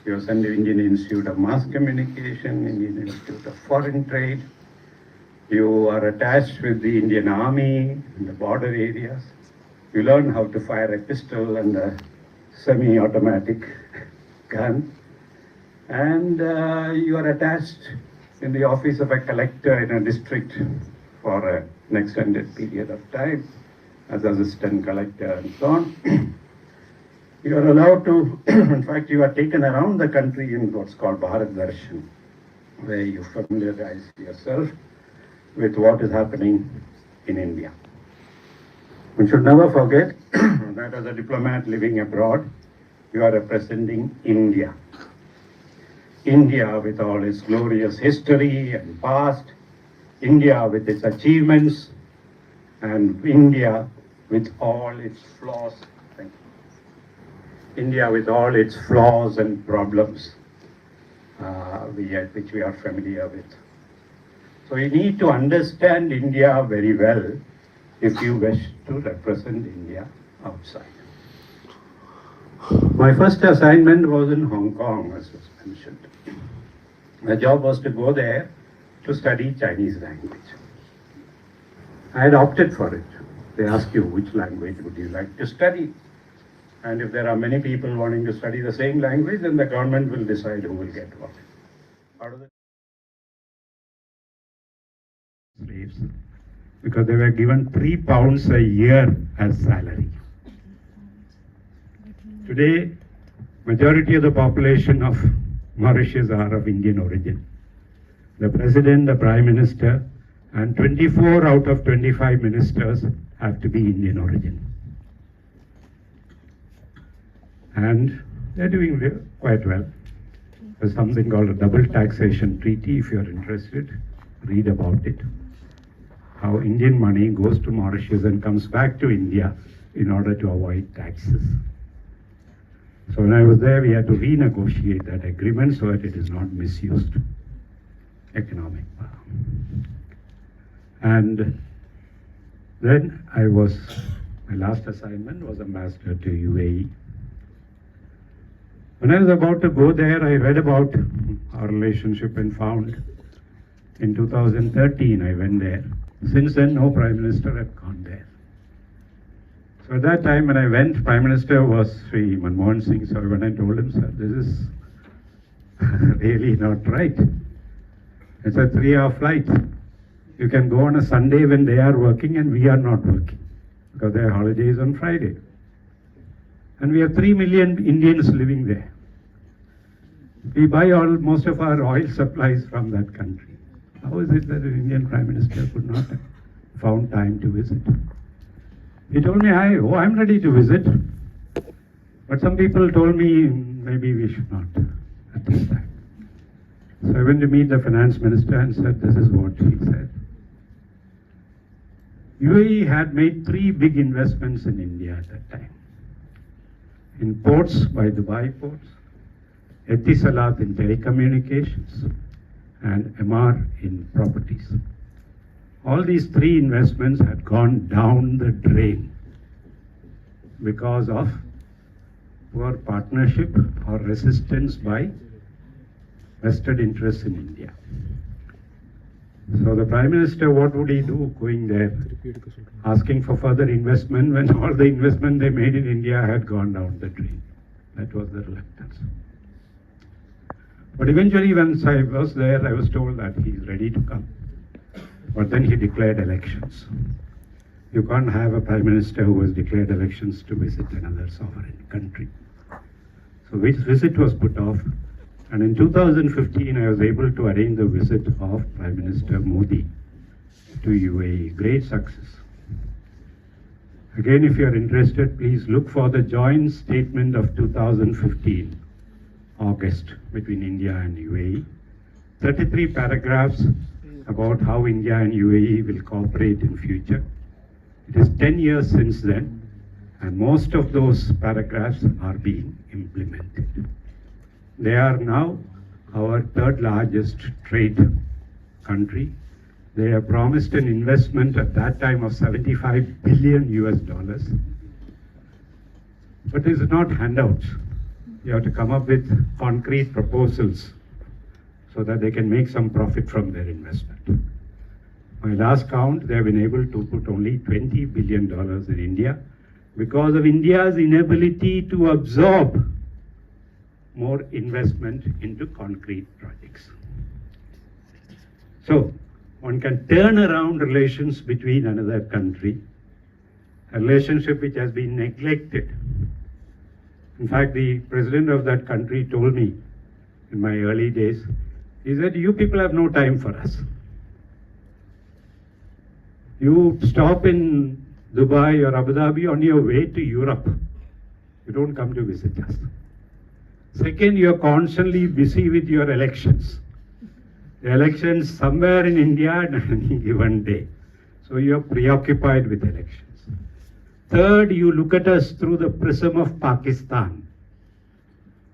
S6: You are sent to Indian Institute of Mass Communication, Indian Institute of Foreign Trade. You are attached with the Indian Army in the border areas. You learn how to fire a pistol and a semi-automatic gun, and you are attached in the office of a collector in a district for an extended period of time as assistant collector and so on. You are allowed to, in fact, you are taken around the country in what's called Bharat Darshan, where you familiarize yourself with what is happening in India. We should never forget that as a diplomat living abroad, you are representing India. India with all its glorious history and past, India with its achievements, and India with all its flaws. Thank you. India with all its flaws and problems, which we are familiar with. So you need to understand India very well if you wish to represent India outside. My first assignment was in Hong Kong, as was mentioned. My job was to go there to study Chinese language. I had opted for it. They ask you which language would you like to study. And if there are many people wanting to study the same language, then the government will decide who will get what. Out of the slaves, because they were given £3 a year as salary. Today, majority of the population of Mauritius are of Indian origin. The president, the prime minister, and 24 out of 25 ministers have to be Indian origin. And they're doing quite well. There's something called a double taxation treaty. If you're interested, read about it. How Indian money goes to Mauritius and comes back to India in order to avoid taxes. So when I was there, we had to renegotiate that agreement so that it is not misused. Economic power. And then my last assignment was ambassador to UAE. When I was about to go there, I read about our relationship and found in 2013 I went there. Since then, no prime minister had gone there. So at that time when I went, Prime Minister was Sri Manmohan Singh. So when I told him, sir, this is really not right. It's a 3-hour flight. You can go on a Sunday when they are working and we are not working because their holiday is on Friday. And we have 3 million Indians living there. We buy most of our oil supplies from that country. How is it that an Indian Prime Minister could not have found time to visit? He told me, I'm ready to visit. But some people told me maybe we should not at this time. So I went to meet the finance minister and said, this is what he said. UAE had made 3 big investments in India at that time. In ports, by Dubai ports, Etisalat in telecommunications, and MR in properties. All these 3 investments had gone down the drain because of poor partnership or resistance by vested interests in India. So the Prime Minister, what would he do going there, asking for further investment when all the investment they made in India had gone down the drain? That was the reluctance. But eventually, once I was there, I was told that he's ready to come. But then he declared elections. You can't have a Prime Minister who has declared elections to visit another sovereign country. So which visit was put off. And in 2015, I was able to arrange the visit of Prime Minister Modi to UAE. Great success. Again, if you are interested, please look for the joint statement of 2015, August, between India and UAE. 33 paragraphs about how India and UAE will cooperate in future. It is 10 years since then, and most of those paragraphs are being implemented. They are now our 3rd largest trade country. They have promised an investment at that time of $75 billion. But it is not handouts. You have to come up with concrete proposals so that they can make some profit from their investment. My last count, they have been able to put only $20 billion in India because of India's inability to absorb more investment into concrete projects. So, one can turn around relations between another country, a relationship which has been neglected. In fact, the president of that country told me in my early days, he said, "You people have no time for us. You stop in Dubai or Abu Dhabi on your way to Europe. You don't come to visit us. Second, you're constantly busy with your elections. The elections somewhere in India at any given day. So you're preoccupied with elections. Third, you look at us through the prism of Pakistan.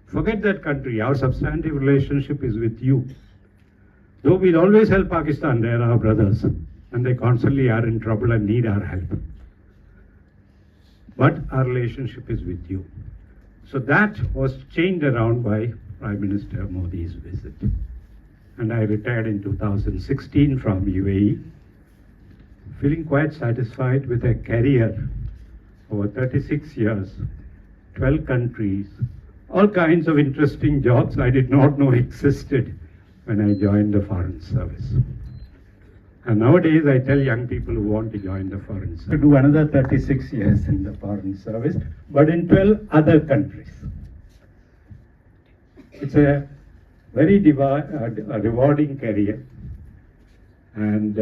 S6: Forget that country. Our substantive relationship is with you. Though we'll always help Pakistan, they're our brothers, and they constantly are in trouble and need our help. But our relationship is with you. So that was changed around by Prime Minister Modi's visit. And I retired in 2016 from UAE, feeling quite satisfied with a career over 36 years, 12 countries, all kinds of interesting jobs I did not know existed when I joined the Foreign Service. And nowadays I tell young people who want to join the Foreign Service to do another 36 years in the Foreign Service, but in 12 other countries. It's a very rewarding career and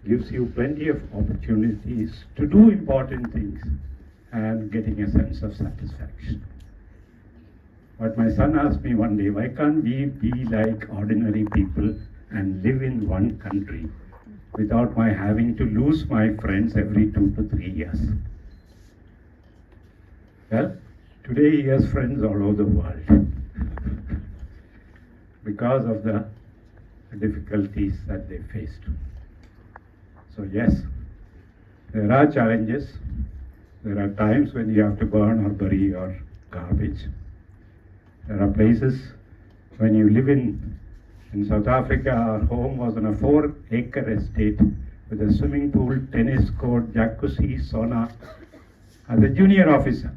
S6: gives you plenty of opportunities to do important things and getting a sense of satisfaction. But my son asked me one day, why can't we be like ordinary people and live in one country without my having to lose my friends every 2 to 3 years? Well, today he has friends all over the world because of the difficulties that they faced. So yes, there are challenges. There are times when you have to burn or bury your garbage. There are places when you live in South Africa, our home was on a 4-acre estate with a swimming pool, tennis court, jacuzzi, sauna, as a junior officer.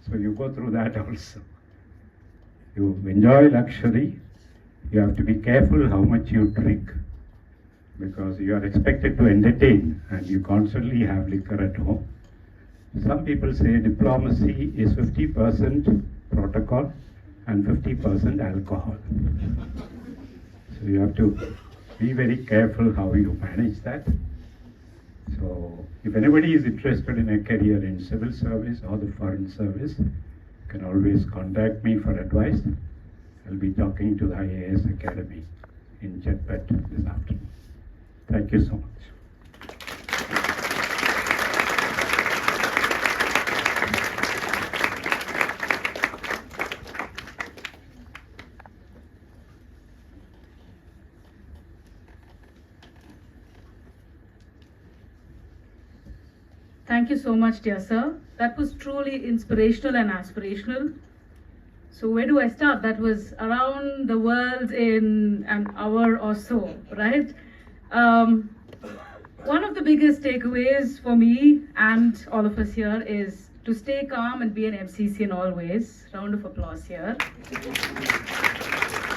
S6: So you go through that also. You enjoy luxury. You have to be careful how much you drink because you are expected to entertain and you constantly have liquor at home. Some people say diplomacy is 50% protocol and 50% alcohol. So you have to be very careful how you manage that. So if anybody is interested in a career in civil service or the Foreign Service, you can always contact me for advice. I'll be talking to the IAS Academy in Chetpet this afternoon. Thank you so much.
S1: Thank you so much, dear sir. That was truly inspirational and aspirational. So where do I start? That was around the world in an hour or so, right? One of the biggest takeaways for me and all of us here is to stay calm and be an MCC in all ways. Round of applause here.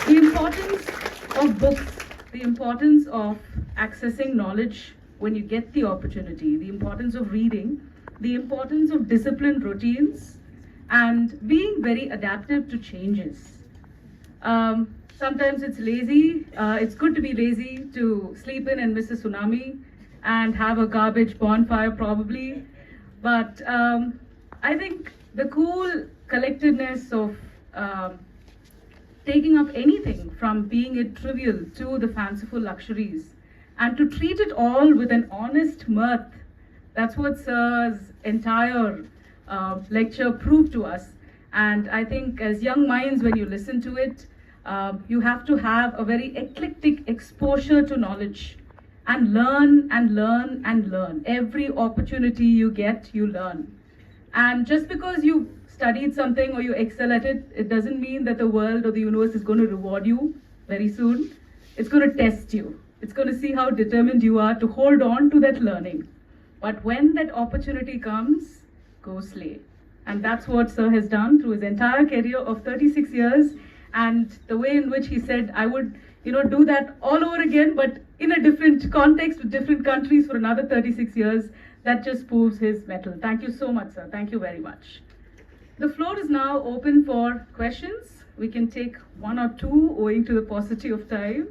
S1: The importance of books, the importance of accessing knowledge when you get the opportunity, the importance of reading, the importance of disciplined routines, and being very adaptive to changes. Sometimes it's lazy. It's good to be lazy, to sleep in and miss a tsunami and have a garbage bonfire probably. But I think the cool collectedness of taking up anything from being it trivial to the fanciful luxuries and to treat it all with an honest mirth, that's what Sir's entire lecture proved to us. And I think as young minds, when you listen to it, you have to have a very eclectic exposure to knowledge and learn and learn and learn. Every opportunity you get, you learn. And just because you studied something or you excel at it, it doesn't mean that the world or the universe is going to reward you very soon. It's going to test you. It's going to see how determined you are to hold on to that learning. But when that opportunity comes, go slay. And that's what Sir has done through his entire career of 36 years. And the way in which he said, I would, do that all over again, but in a different context with different countries for another 36 years, that just proves his mettle. Thank you so much, sir. Thank you very much. The floor is now open for questions. We can take one or two owing to the paucity of time.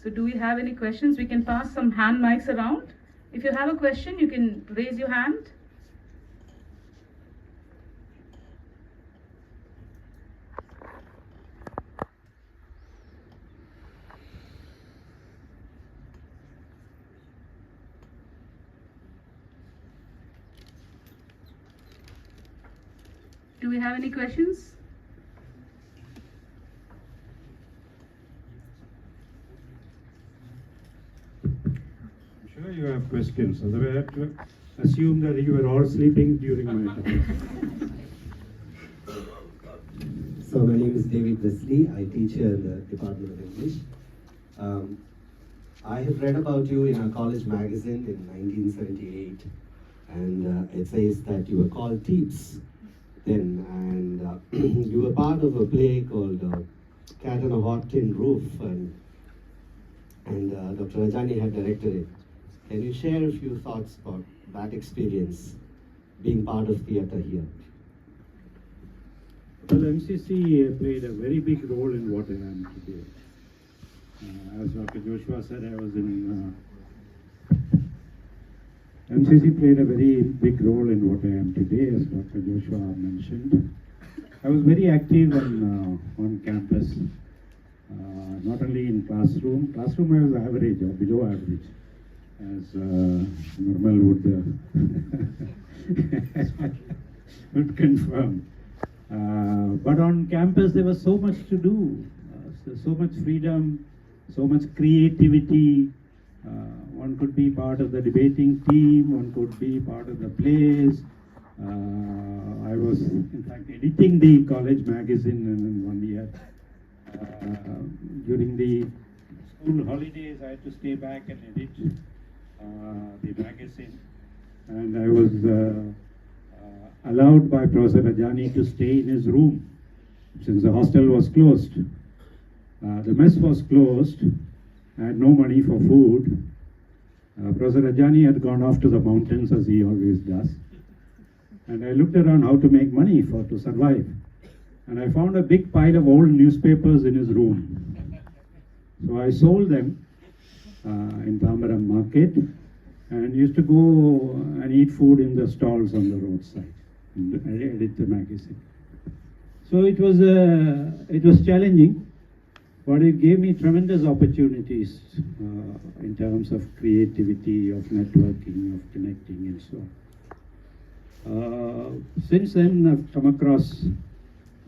S1: So do we have any questions? We can pass some hand mics around. If you have a question, you can raise your hand. Do we have any questions?
S7: I'm sure you have questions, otherwise I have to assume that you were all sleeping during my time.
S8: So my name is David Wesley. I teach here in the Department of English. I have read about you in a college magazine in 1978, and it says that you were called Teeps then, and you were part of a play called Cat on a Hot Tin Roof, and Dr. Rajani had directed it. Can you share a few thoughts about that experience, being part of theatre here?
S7: Well, MCC played a very big role in what I am today. As Dr. Joshua said, I was in MCC played a very big role in what I am today, as Dr. Joshua mentioned. I was very active on campus, not only in classroom. Classroom I was average or below average, as Normal would confirm. But on campus there was so much to do, so much freedom, so much creativity. One could be part of the debating team, one could be part of the plays. I was in fact editing the college magazine in 1 year. During the school holidays I had to stay back and edit the magazine, and I was allowed by Professor Rajani to stay in his room since the hostel was closed. The mess was closed. I had no money for food. Professor Rajani had gone off to the mountains as he always does. And I looked around how to make money to survive. And I found a big pile of old newspapers in his room. So I sold them in Thambaram market and used to go and eat food in the stalls on the roadside and edit the magazine. So it was challenging, but it gave me tremendous opportunities in terms of creativity, of networking, of connecting, and so on. Since then, I've come across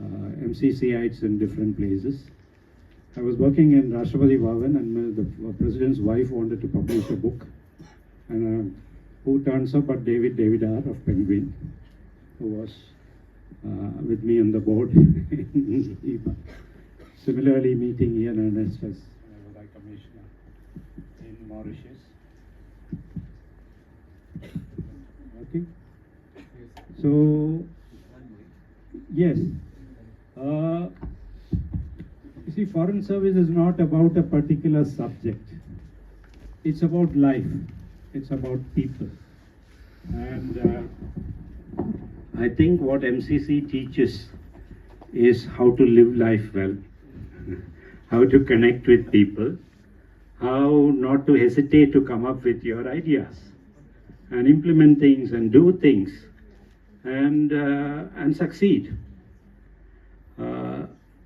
S7: MCCites in different places. I was working in Rashtrapati Bhavan, and the president's wife wanted to publish a book. And who turns up but David R. of Penguin, who was with me on the board. Similarly, meeting Ian Ernest as High Commissioner in Mauritius. Okay. So, yes. You see, foreign service is not about a particular subject. It's about life. It's about people. And I think what MCC teaches is how to live life well, how to connect with people, how not to hesitate to come up with your ideas and implement things and do things and succeed.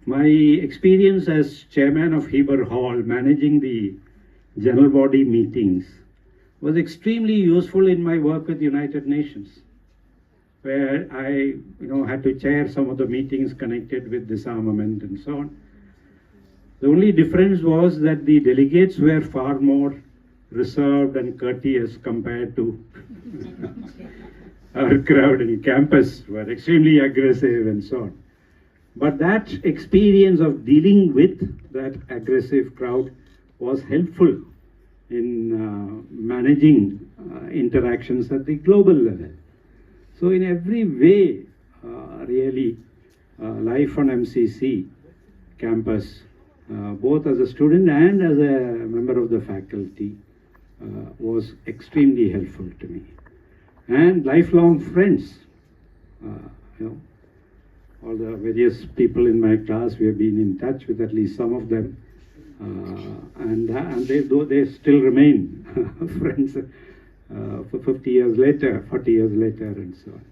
S7: My experience as chairman of Heber Hall, managing the general body meetings, was extremely useful in my work with the United Nations, where I had to chair some of the meetings connected with disarmament and so on. The only difference was that the delegates were far more reserved and courteous compared to our crowd in campus, were extremely aggressive and so on. But that experience of dealing with that aggressive crowd was helpful in managing interactions at the global level. So in every way, really, life on MCC campus, both as a student and as a member of the faculty, was extremely helpful to me. And lifelong friends, all the various people in my class, we have been in touch with at least some of them, and they still remain friends for 50 years later, 40 years later, and so on.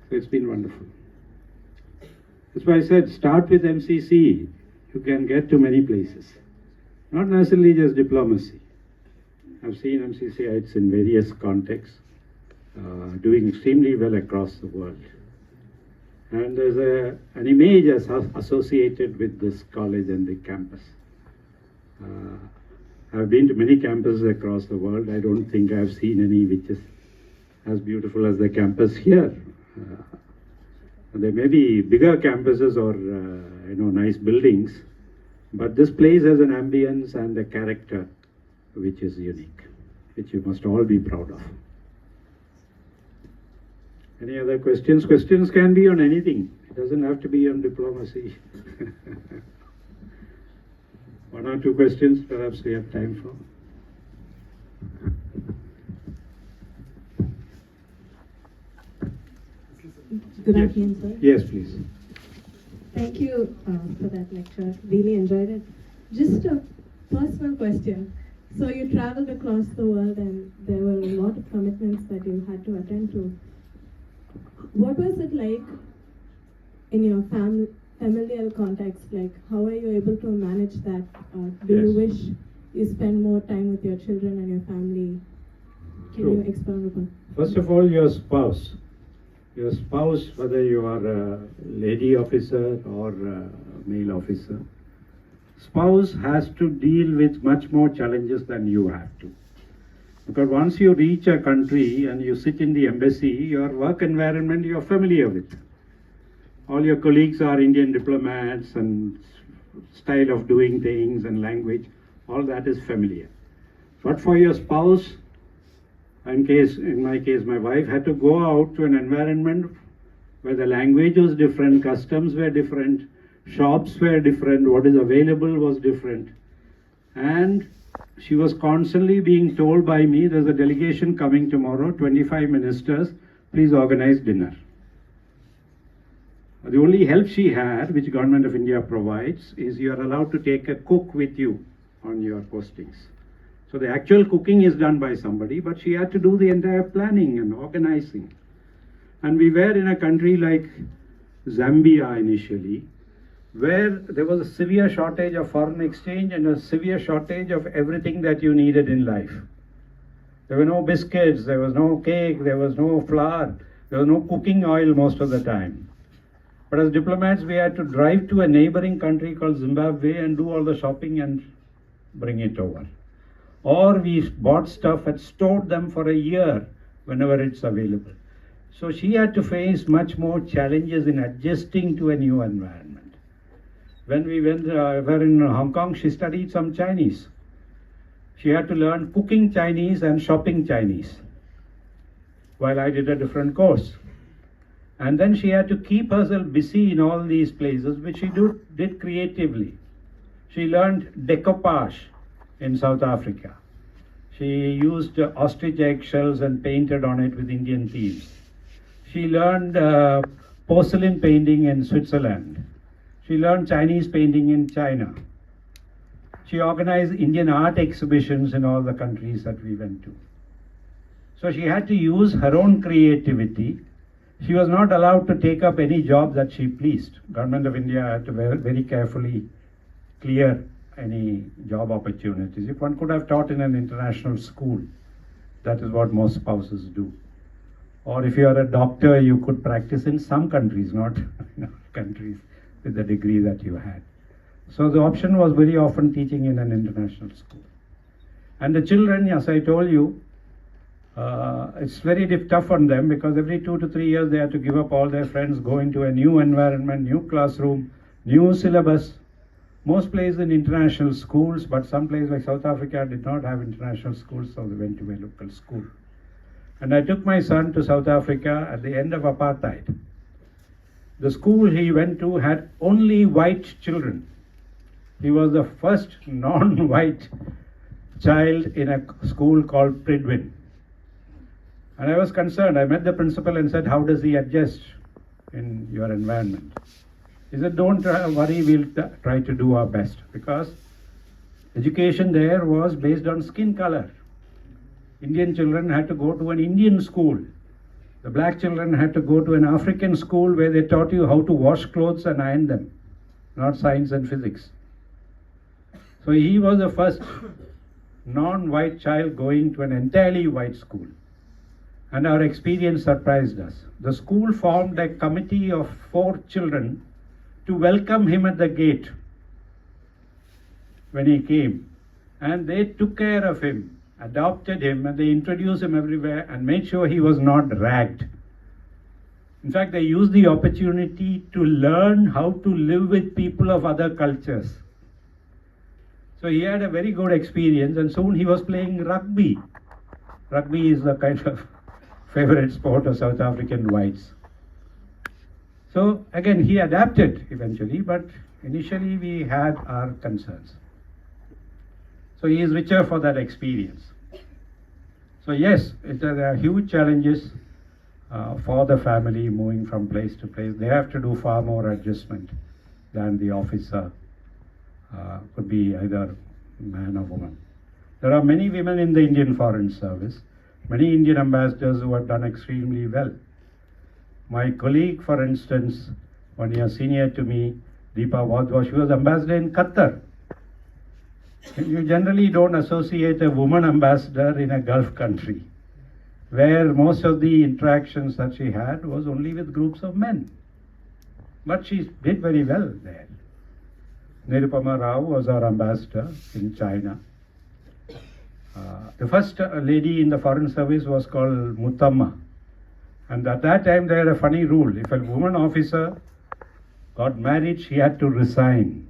S7: So it's been wonderful. That's why I said start with MCC. You can get to many places, not necessarily just diplomacy. I've seen MCCites in various contexts doing extremely well across the world. And there's an image associated with this college and the campus. I've been to many campuses across the world. I don't think I've seen any which is as beautiful as the campus here. There may be bigger campuses or nice buildings, but this place has an ambience and a character which is unique, which you must all be proud of. Any other questions? Questions can be on anything. It doesn't have to be on diplomacy. One or two questions perhaps we have time for.
S9: Good afternoon, sir.
S7: Yes, please.
S9: Thank you for that lecture. Really enjoyed it. Just a personal question. So you traveled across the world and there were a lot of commitments that you had to attend to. What was it like in your familial context? Like, how are you able to manage that? Do you wish you spend more time with your children and your family? Can you expound upon?
S7: First of all, your spouse. Your spouse, whether you are a lady officer or a male officer, spouse has to deal with much more challenges than you have to. Because once you reach a country and you sit in the embassy, your work environment you're familiar with. All your colleagues are Indian diplomats and style of doing things and language, all that is familiar. But for your spouse, in my case, my wife had to go out to an environment where the language was different, customs were different, shops were different, what is available was different. And she was constantly being told by me, there's a delegation coming tomorrow, 25 ministers, please organize dinner. The only help she had, which Government of India provides, is you are allowed to take a cook with you on your postings. So the actual cooking is done by somebody, but she had to do the entire planning and organizing. And we were in a country like Zambia initially, where there was a severe shortage of foreign exchange and a severe shortage of everything that you needed in life. There were no biscuits, there was no cake, there was no flour, there was no cooking oil most of the time. But as diplomats, we had to drive to a neighboring country called Zimbabwe and do all the shopping and bring it over. Or we bought stuff and stored them for a year whenever it's available. So she had to face much more challenges in adjusting to a new environment. When we were in Hong Kong, she studied some Chinese. She had to learn cooking Chinese and shopping Chinese, while I did a different course. And then she had to keep herself busy in all these places, which she did creatively. She learned decoupage in South Africa. She used ostrich eggshells and painted on it with Indian themes. She learned porcelain painting in Switzerland. She learned Chinese painting in China. She organized Indian art exhibitions in all the countries that we went to. So she had to use her own creativity. She was not allowed to take up any job that she pleased. Government of India had to very carefully clear any job opportunities. If one could have taught in an international school, that is what most spouses do. Or if you are a doctor, you could practice in some countries, not in other countries with the degree that you had. So the option was very often teaching in an international school. And the children, as I told you, it's very tough on them because every 2 to 3 years they have to give up all their friends, go into a new environment, new classroom, new syllabus. Most places in international schools, but some places like South Africa did not have international schools, so they went to a local school. And I took my son to South Africa at the end of apartheid. The school he went to had only white children. He was the first non-white child in a school called Pridwin. And I was concerned. I met the principal and said, how does he adjust in your environment? He said, don't worry, we'll try to do our best. Because education there was based on skin color. Indian children had to go to an Indian school. The black children had to go to an African school where they taught you how to wash clothes and iron them, not science and physics. So he was the first non-white child going to an entirely white school. And our experience surprised us. The school formed a committee of 4 children to welcome him at the gate when he came. And they took care of him, adopted him, and they introduced him everywhere and made sure he was not ragged. In fact, they used the opportunity to learn how to live with people of other cultures. So he had a very good experience, and soon he was playing rugby. Rugby is the kind of favorite sport of South African whites. So again, he adapted eventually, but initially we had our concerns. So he is richer for that experience. So yes, there are huge challenges for the family moving from place to place. They have to do far more adjustment than the officer. Could be either man or woman. There are many women in the Indian Foreign Service, many Indian ambassadors who have done extremely well. My colleague, for instance, 1 year senior to me, Deepa Wadhwa, she was ambassador in Qatar. You generally don't associate a woman ambassador in a Gulf country, where most of the interactions that she had was only with groups of men. But she did very well there. Nirupama Rao was our ambassador in China. The first lady in the Foreign Service was called Mutamma. And at that time they had a funny rule. If a woman officer got married, she had to resign.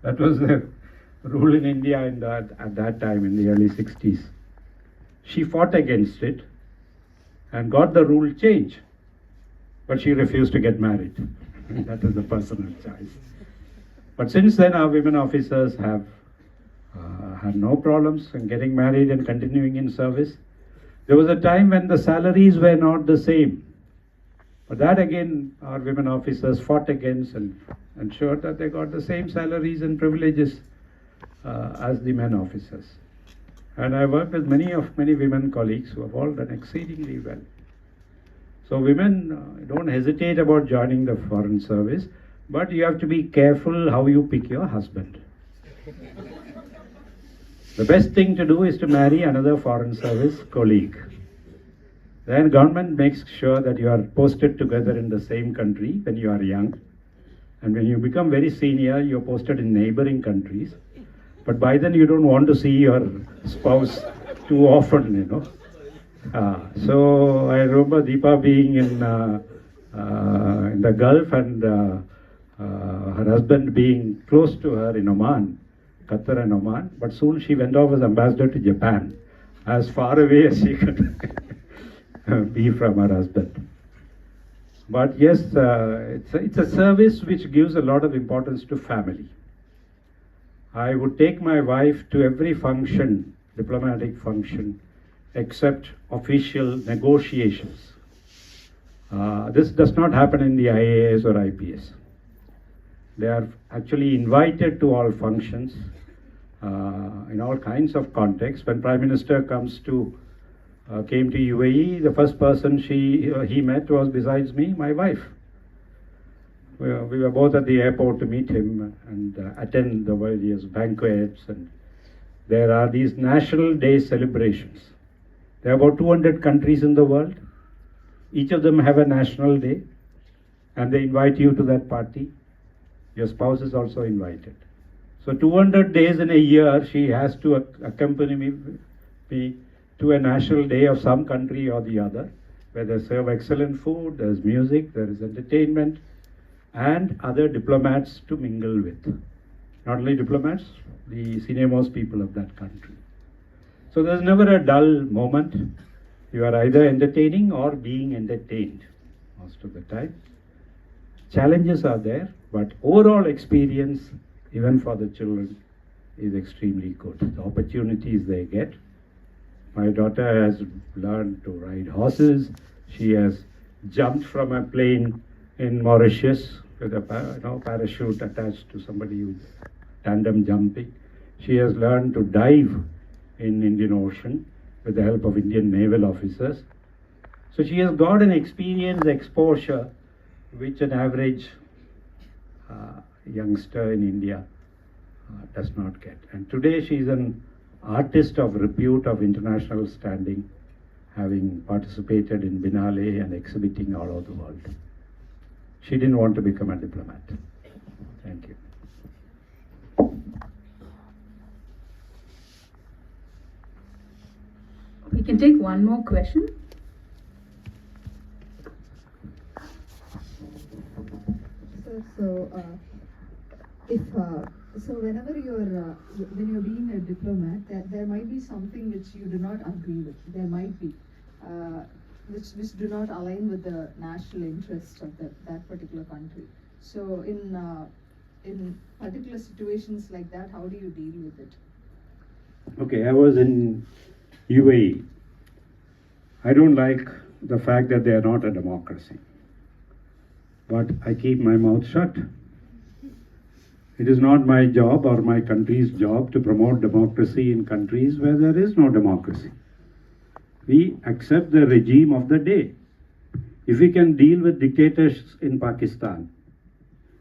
S7: That was the rule in India at that time, in the early 60s. She fought against it and got the rule changed. But she refused to get married. That was the personal choice. But since then, our women officers have had no problems in getting married and continuing in service. There was a time when the salaries were not the same. But that again, our women officers fought against and ensured that they got the same salaries and privileges as the men officers. And I worked with many women colleagues who have all done exceedingly well. So women, don't hesitate about joining the Foreign Service, but you have to be careful how you pick your husband. The best thing to do is to marry another Foreign Service colleague. Then government makes sure that you are posted together in the same country when you are young. And when you become very senior, you're posted in neighboring countries. But by then you don't want to see your spouse too often, you know. So I remember Deepa being in the Gulf and her husband being close to her in Oman, Qatar and Oman. But soon she went off as ambassador to Japan, as far away as she could be from her husband. But yes, it's a service which gives a lot of importance to family. I would take my wife to every function, diplomatic function, except official negotiations. This does not happen in the IAS or IPS. They are actually invited to all functions in all kinds of contexts. When Prime Minister came to UAE, the first person he met was, besides me, my wife. We were both at the airport to meet him and attend the various banquets. And there are these National Day celebrations. There are about 200 countries in the world. Each of them have a national day, and they invite you to that party. Your spouse is also invited. So 200 days in a year, she has to accompany me to a national day of some country or the other, where they serve excellent food, there's music, there is entertainment, and other diplomats to mingle with. Not only diplomats, the senior-most people of that country. So there's never a dull moment. You are either entertaining or being entertained most of the time. Challenges are there, but overall experience, even for the children, is extremely good. The opportunities they get. My daughter has learned to ride horses. She has jumped from a plane in Mauritius with a parachute attached to somebody with tandem jumping. She has learned to dive in Indian Ocean with the help of Indian naval officers. So she has got an experience, exposure, which an average youngster in India does not get. And today she is an artist of repute, of international standing, having participated in Biennale and exhibiting all over the world. She didn't want to become a diplomat. Thank you.
S1: We can take one more question.
S10: So whenever when you're being a diplomat, there might be something which you do not agree with. There might be which do not align with the national interests of that particular country. So in particular situations like that, how do you deal with it?
S7: Okay, I was in UAE. I don't like the fact that they are not a democracy, but I keep my mouth shut. It is not my job or my country's job to promote democracy in countries where there is no democracy. We accept the regime of the day. If we can deal with dictators in Pakistan,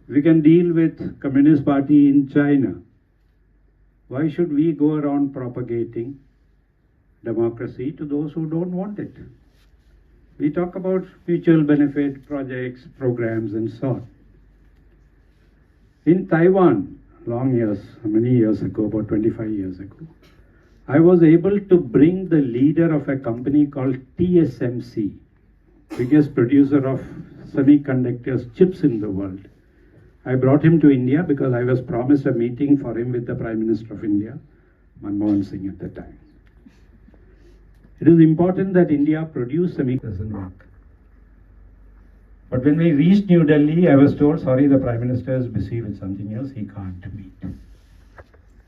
S7: if we can deal with Communist Party in China, why should we go around propagating democracy to those who don't want it? We talk about mutual benefit projects, programs, and so on. In Taiwan, many years ago, about 25 years ago, I was able to bring the leader of a company called TSMC, biggest producer of semiconductors chips in the world. I brought him to India because I was promised a meeting for him with the Prime Minister of India, Manmohan Singh at the time. It is important that India produce semiconductors. Doesn't work. But when we reached New Delhi, I was told, sorry, the Prime Minister is busy with something else, he can't meet.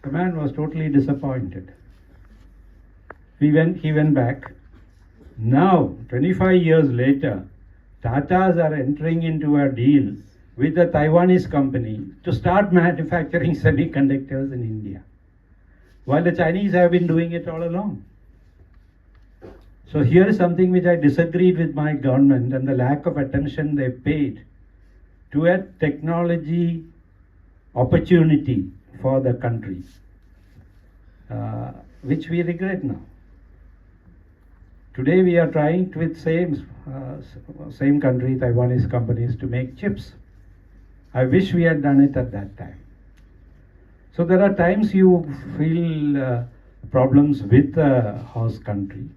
S7: The man was totally disappointed. He went back. Now, 25 years later, Tatas are entering into a deal with a Taiwanese company to start manufacturing semiconductors in India, while the Chinese have been doing it all along. So here is something which I disagreed with my government and the lack of attention they paid to a technology opportunity for the country, which we regret now. Today we are trying with same country, Taiwanese companies, to make chips. I wish we had done it at that time. So there are times you feel problems with the host country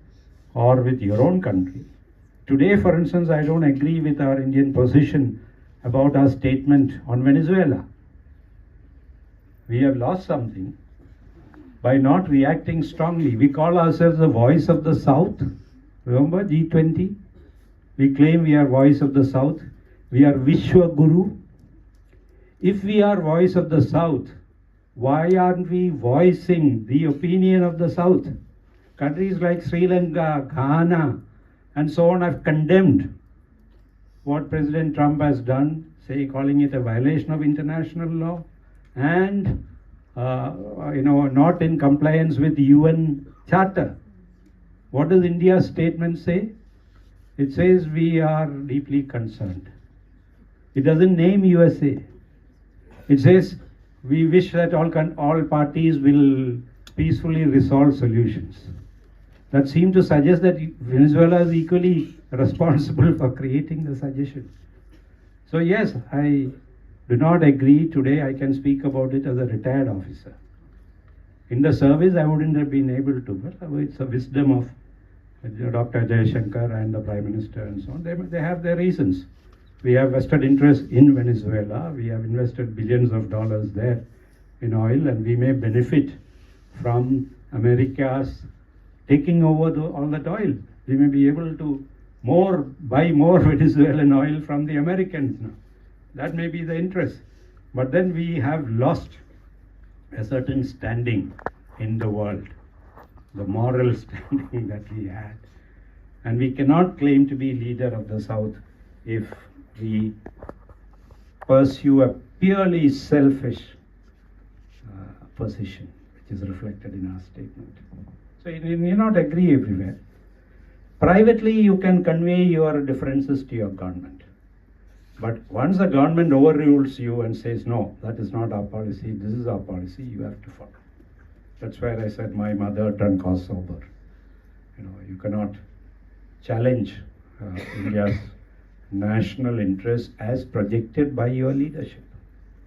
S7: or with your own country. Today, for instance, I don't agree with our Indian position about our statement on Venezuela. We have lost something by not reacting strongly. We call ourselves the voice of the South. Remember G20? We claim we are voice of the South. We are Vishwa Guru. If we are voice of the South, why aren't we voicing the opinion of the South? Countries like Sri Lanka, Ghana, and so on have condemned what President Trump has done, calling it a violation of international law, and not in compliance with the UN Charter. What does India's statement say? It says we are deeply concerned. It doesn't name USA. It says we wish that all parties will peacefully resolve solutions. That seems to suggest that Venezuela is equally responsible for creating the suggestion. So yes, I do not agree. Today I can speak about it as a retired officer. In the service I wouldn't have been able to, but it's a wisdom of Dr. Jayashankar and the Prime Minister and so on. They have their reasons. We have vested interest in Venezuela. We have invested billions of dollars there in oil, and we may benefit from America's taking over all that oil.
S6: We may be able to buy more Venezuelan oil from the Americans now. That may be the interest. But then we have lost a certain standing in the world, the moral standing that we had. And we cannot claim to be leader of the South if we pursue a purely selfish position, which is reflected in our statement. So you may not agree everywhere. Privately, you can convey your differences to your government. But once the government overrules you and says, no, that is not our policy, this is our policy, you have to follow. That's where I said my mother turned cause sober. You cannot challenge India's national interest as projected by your leadership.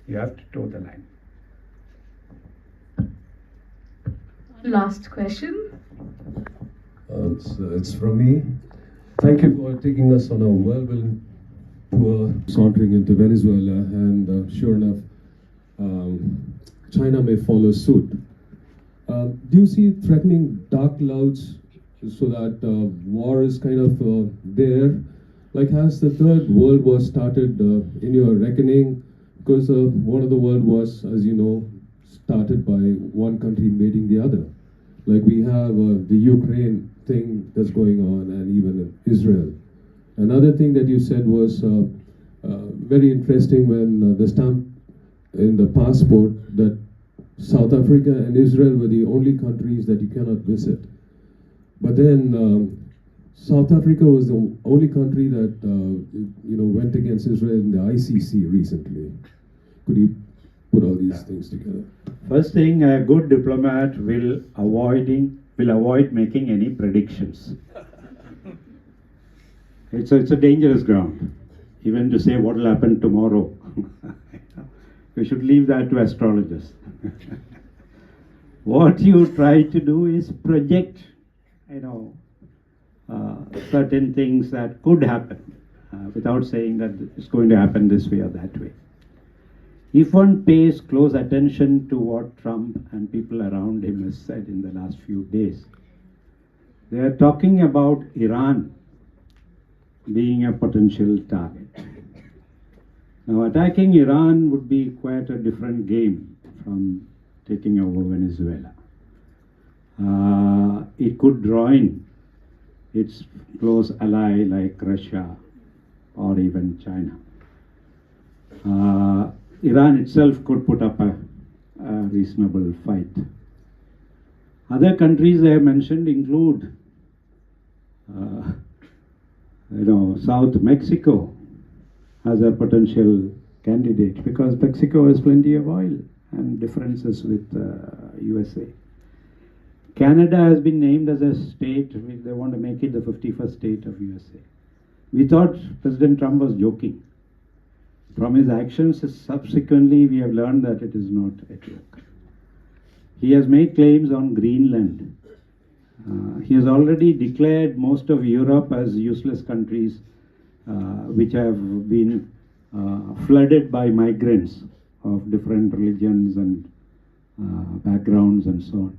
S6: You have to toe the line.
S1: Last question.
S2: It's from me. Thank you for taking us on a whirlwind tour, sauntering into Venezuela, and sure enough, China may follow suit. Do you see threatening dark clouds so that war is kind of there? Like, has the Third World War started in your reckoning? Because one of the world wars, as you know, started by one country invading the other. Like we have the Ukraine thing that's going on, and even Israel. Another thing that you said was very interesting when the stamp in the passport that South Africa and Israel were the only countries that you cannot visit. But then South Africa was the only country that went against Israel in the ICC recently. Could you put all these things together?
S6: First thing, a good diplomat will avoid making any predictions. It's a dangerous ground, even to say what will happen tomorrow. We should leave that to astrologers. What you try to do is project, certain things that could happen without saying that it's going to happen this way or that way. If one pays close attention to what Trump and people around him has said in the last few days, they are talking about Iran being a potential target. Now, attacking Iran would be quite a different game from taking over Venezuela. It could draw in its close ally like Russia or even China. Iran itself could put up a reasonable fight. Other countries I have mentioned include South Mexico as a potential candidate, because Mexico has plenty of oil and differences with USA. Canada has been named as a state. They want to make it the 51st state of USA. We thought President Trump was joking. From his actions subsequently, we have learned that it is not a joke. He has made claims on Greenland. He has already declared most of Europe as useless countries which have been flooded by migrants of different religions and backgrounds and so on.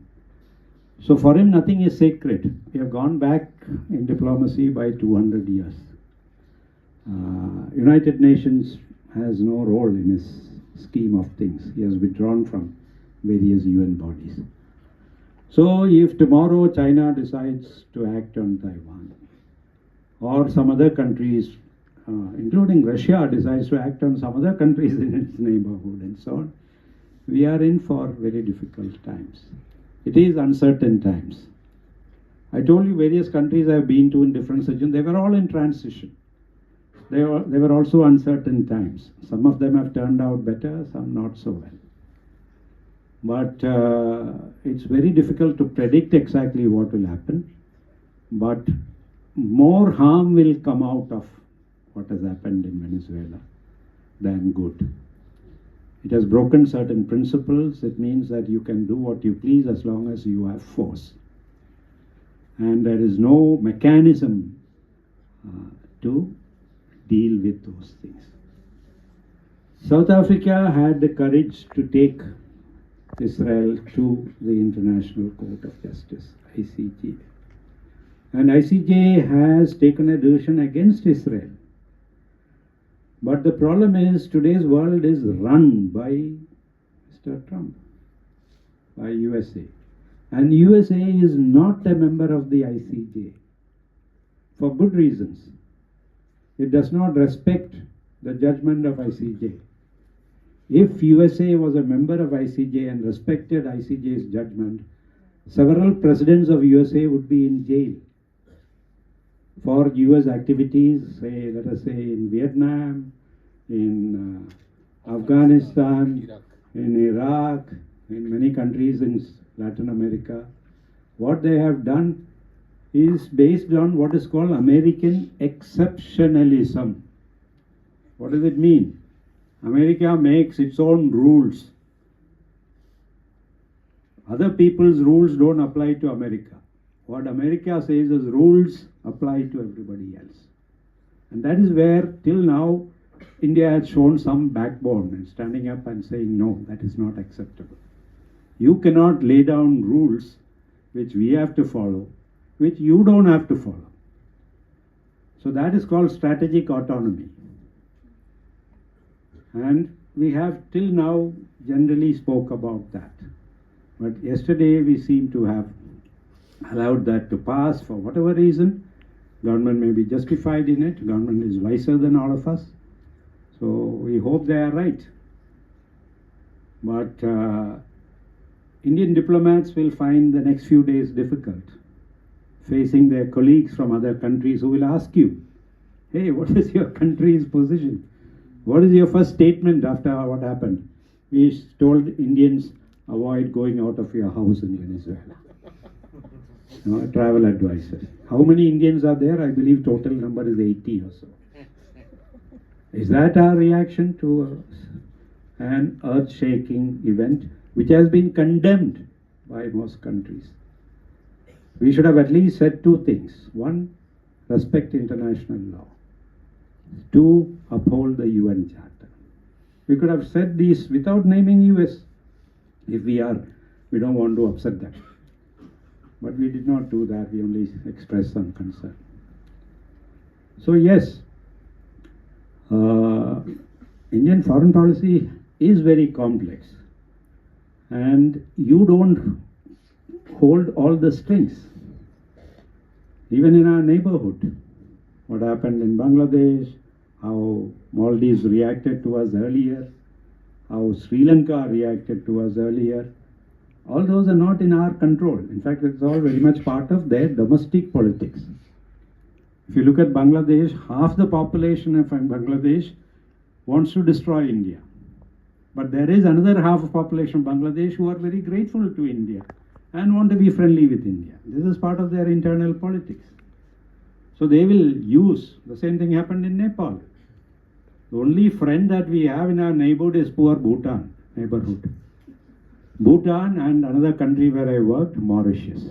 S6: So for him, nothing is sacred. We have gone back in diplomacy by 200 years. United Nations has no role in his scheme of things. He has withdrawn from various UN bodies. So if tomorrow China decides to act on Taiwan, or some other countries, including Russia, decides to act on some other countries in its neighborhood and so on, we are in for very difficult times. It is uncertain times. I told you various countries I have been to in different situations, they were all in transition. They were also uncertain times. Some of them have turned out better, some not so well. But it's very difficult to predict exactly what will happen. But more harm will come out of what has happened in Venezuela than good. It has broken certain principles. It means that you can do what you please as long as you have force. And there is no mechanism to deal with those things. South Africa had the courage to take Israel to the International Court of Justice, ICJ.
S7: And ICJ has taken a decision against Israel. But the problem is today's world is run by Mr. Trump, by USA. And USA is not a member of the ICJ for good reasons. It does not respect the judgment of ICJ. If USA was a member of ICJ and respected ICJ's judgment, several presidents of USA would be in jail for US activities, say, let us say in Vietnam, in Afghanistan, in Iraq, in many countries in Latin America. What they have done is based on what is called American exceptionalism. What does it mean? America makes its own rules. Other people's rules don't apply to America. What America says is rules apply to everybody else. And that is where, till now, India has shown some backbone and standing up and saying, no, that is not acceptable. You cannot lay down rules which we have to follow, which you don't have to follow. So that is called strategic autonomy. And we have till now generally spoke about that. But yesterday we seem to have allowed that to pass for whatever reason. Government may be justified in it. Government is wiser than all of us. So we hope they are right. But Indian diplomats will find the next few days difficult, facing their colleagues from other countries who will ask you, hey, what is your country's position? What is your first statement after what happened? We told Indians, avoid going out of your house in Venezuela. Travel advisor. How many Indians are there? I believe total number is 80 or so. Is that our reaction to an earth-shaking event which has been condemned by most countries? We should have at least said two things. One, respect international law. Two, uphold the UN Charter. We could have said these without naming US if we don't want to upset them. But we did not do that. We only expressed some concern. So yes, Indian foreign policy is very complex, and you don't hold all the strings. Even in our neighborhood, what happened in Bangladesh, how Maldives reacted to us earlier, how Sri Lanka reacted to us earlier, all those are not in our control. In fact, it's all very much part of their domestic politics. If you look at Bangladesh, half the population of Bangladesh wants to destroy India. But there is another half of population of Bangladesh who are very grateful to India and want to be friendly with India. This is part of their internal politics. So they will use, the same thing happened in Nepal. The only friend that we have in our neighborhood is poor Bhutan, neighborhood. Bhutan and another country where I worked, Mauritius.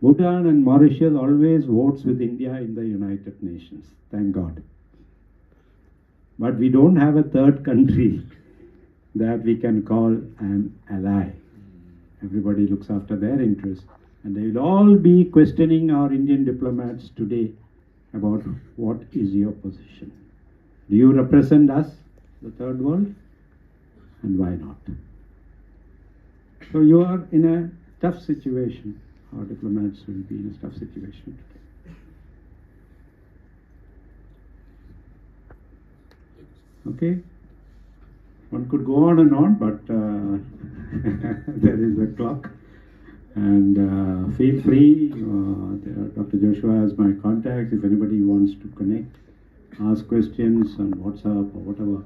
S7: Bhutan and Mauritius always votes with India in the United Nations, thank God. But we don't have a third country that we can call an ally. Everybody looks after their interests. And they will all be questioning our Indian diplomats today about what is your position. Do you represent us, the third world? And why not? So you are in a tough situation. Our diplomats will be in a tough situation today. Okay? One could go on and on, but there is a clock. And feel free, Dr. Joshua has my contacts. If anybody wants to connect, ask questions on WhatsApp or whatever,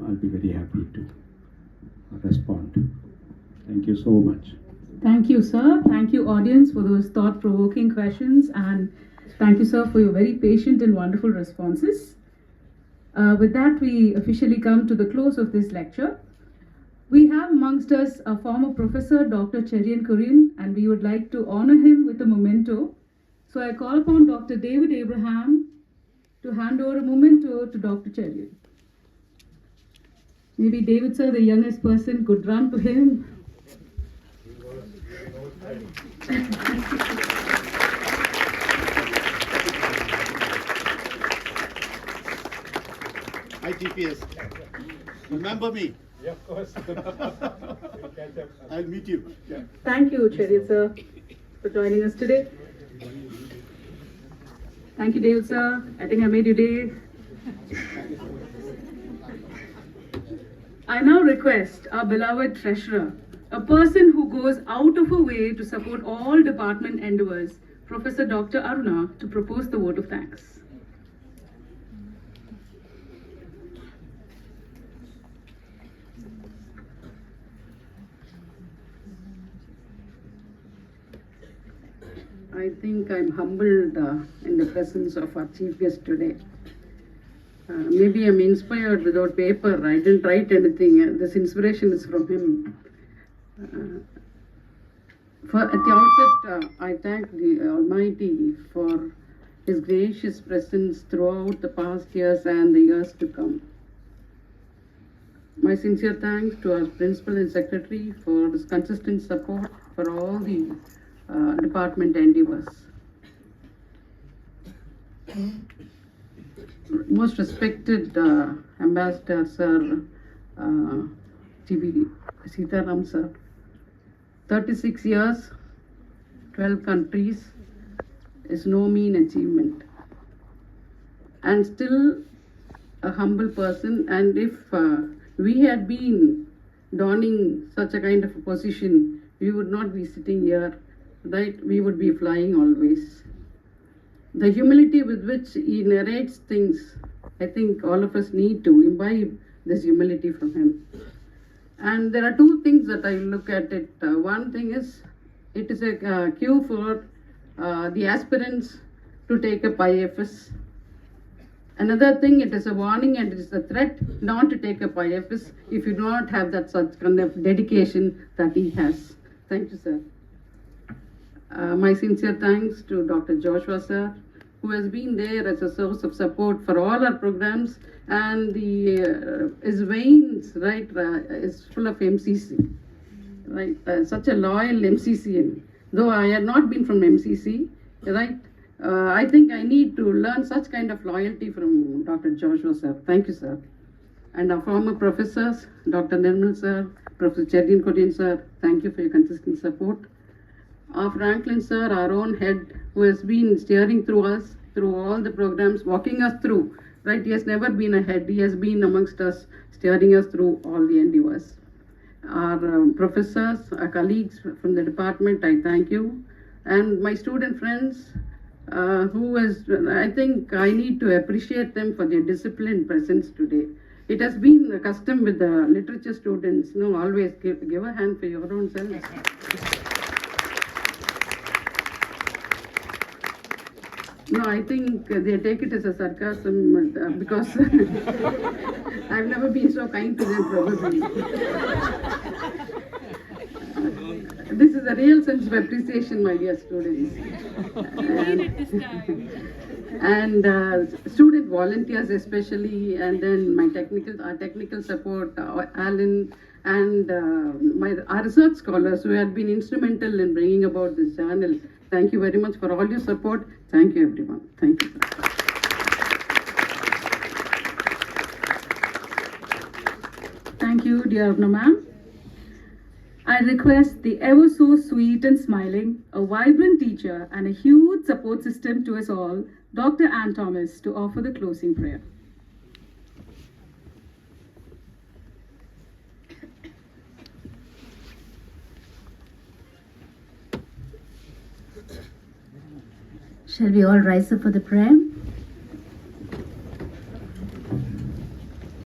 S7: I'll be very happy to respond. Thank you so much.
S1: Thank you, sir. Thank you, audience, for those thought-provoking questions. And thank you, sir, for your very patient and wonderful responses. With that, we officially come to the close of this lecture. We have amongst us a former professor, Dr. Cherian Kurian, and we would like to honor him with a memento. So I call upon Dr. David Abraham to hand over a memento to Dr. Cherian. Maybe David, sir, the youngest person, could run to him.
S11: Hi, TPS. Remember me?
S5: Yeah, of course.
S11: I'll meet you. Yeah.
S1: Thank you, Cheriot sir, for joining us today. Thank you, David sir. I think I made your day. I now request our beloved treasurer, a person who goes out of her way to support all department endeavors, Professor Dr. Aruna, to propose the vote of thanks.
S12: I think I'm humbled in the presence of our chief guest today. Maybe I'm inspired without paper. I didn't write anything. This inspiration is from him. At the outset, I thank the Almighty for His gracious presence throughout the past years and the years to come. My sincere thanks to our principal and secretary for his consistent support for all the department endeavors. Most respected Ambassador Sir T.G. Seetharam sir, 36 years, 12 countries is no mean achievement, and still a humble person. And if we had been donning such a kind of a position, we would not be sitting here, right? We would be flying always. The humility with which he narrates things, I think all of us need to imbibe this humility from him. And there are two things that I look at it. One thing is, it is a cue for the aspirants to take up IFS. Another thing, it is a warning and it is a threat not to take up IFS if you do not have that such kind of dedication that he has. Thank you, sir. My sincere thanks to Dr. Joshua sir, who has been there as a source of support for all our programs, and his veins, right, is full of MCC, right, such a loyal MCCN. Though I had not been from MCC, right, I think I need to learn such kind of loyalty from Dr. Joshua sir. Thank you, sir. And our former professors, Dr. Nirmal sir, Professor Chedin Kodin sir, thank you for your consistent support. Franklin sir, our own head, who has been steering through us, through all the programs, walking us through, right? He has never been a head, he has been amongst us, steering us through all the endeavors. Our professors, our colleagues from the department, I thank you. And my student friends, I think I need to appreciate them for their disciplined presence today. It has been a custom with the literature students, always give a hand for your own selves. No, I think they take it as a sarcasm because I've never been so kind to them, probably. This is a real sense of appreciation, my dear students. And student volunteers especially, and then my technical support, Alan, and our research scholars who have been instrumental in bringing about this journal. Thank you very much for all your support. Thank you, everyone. Thank you.
S1: Thank you, dear Aruna ma'am. I request the ever so sweet and smiling, a vibrant teacher and a huge support system to us all, Dr. Ann Thomas, to offer the closing prayer.
S13: Shall we all rise up for the prayer?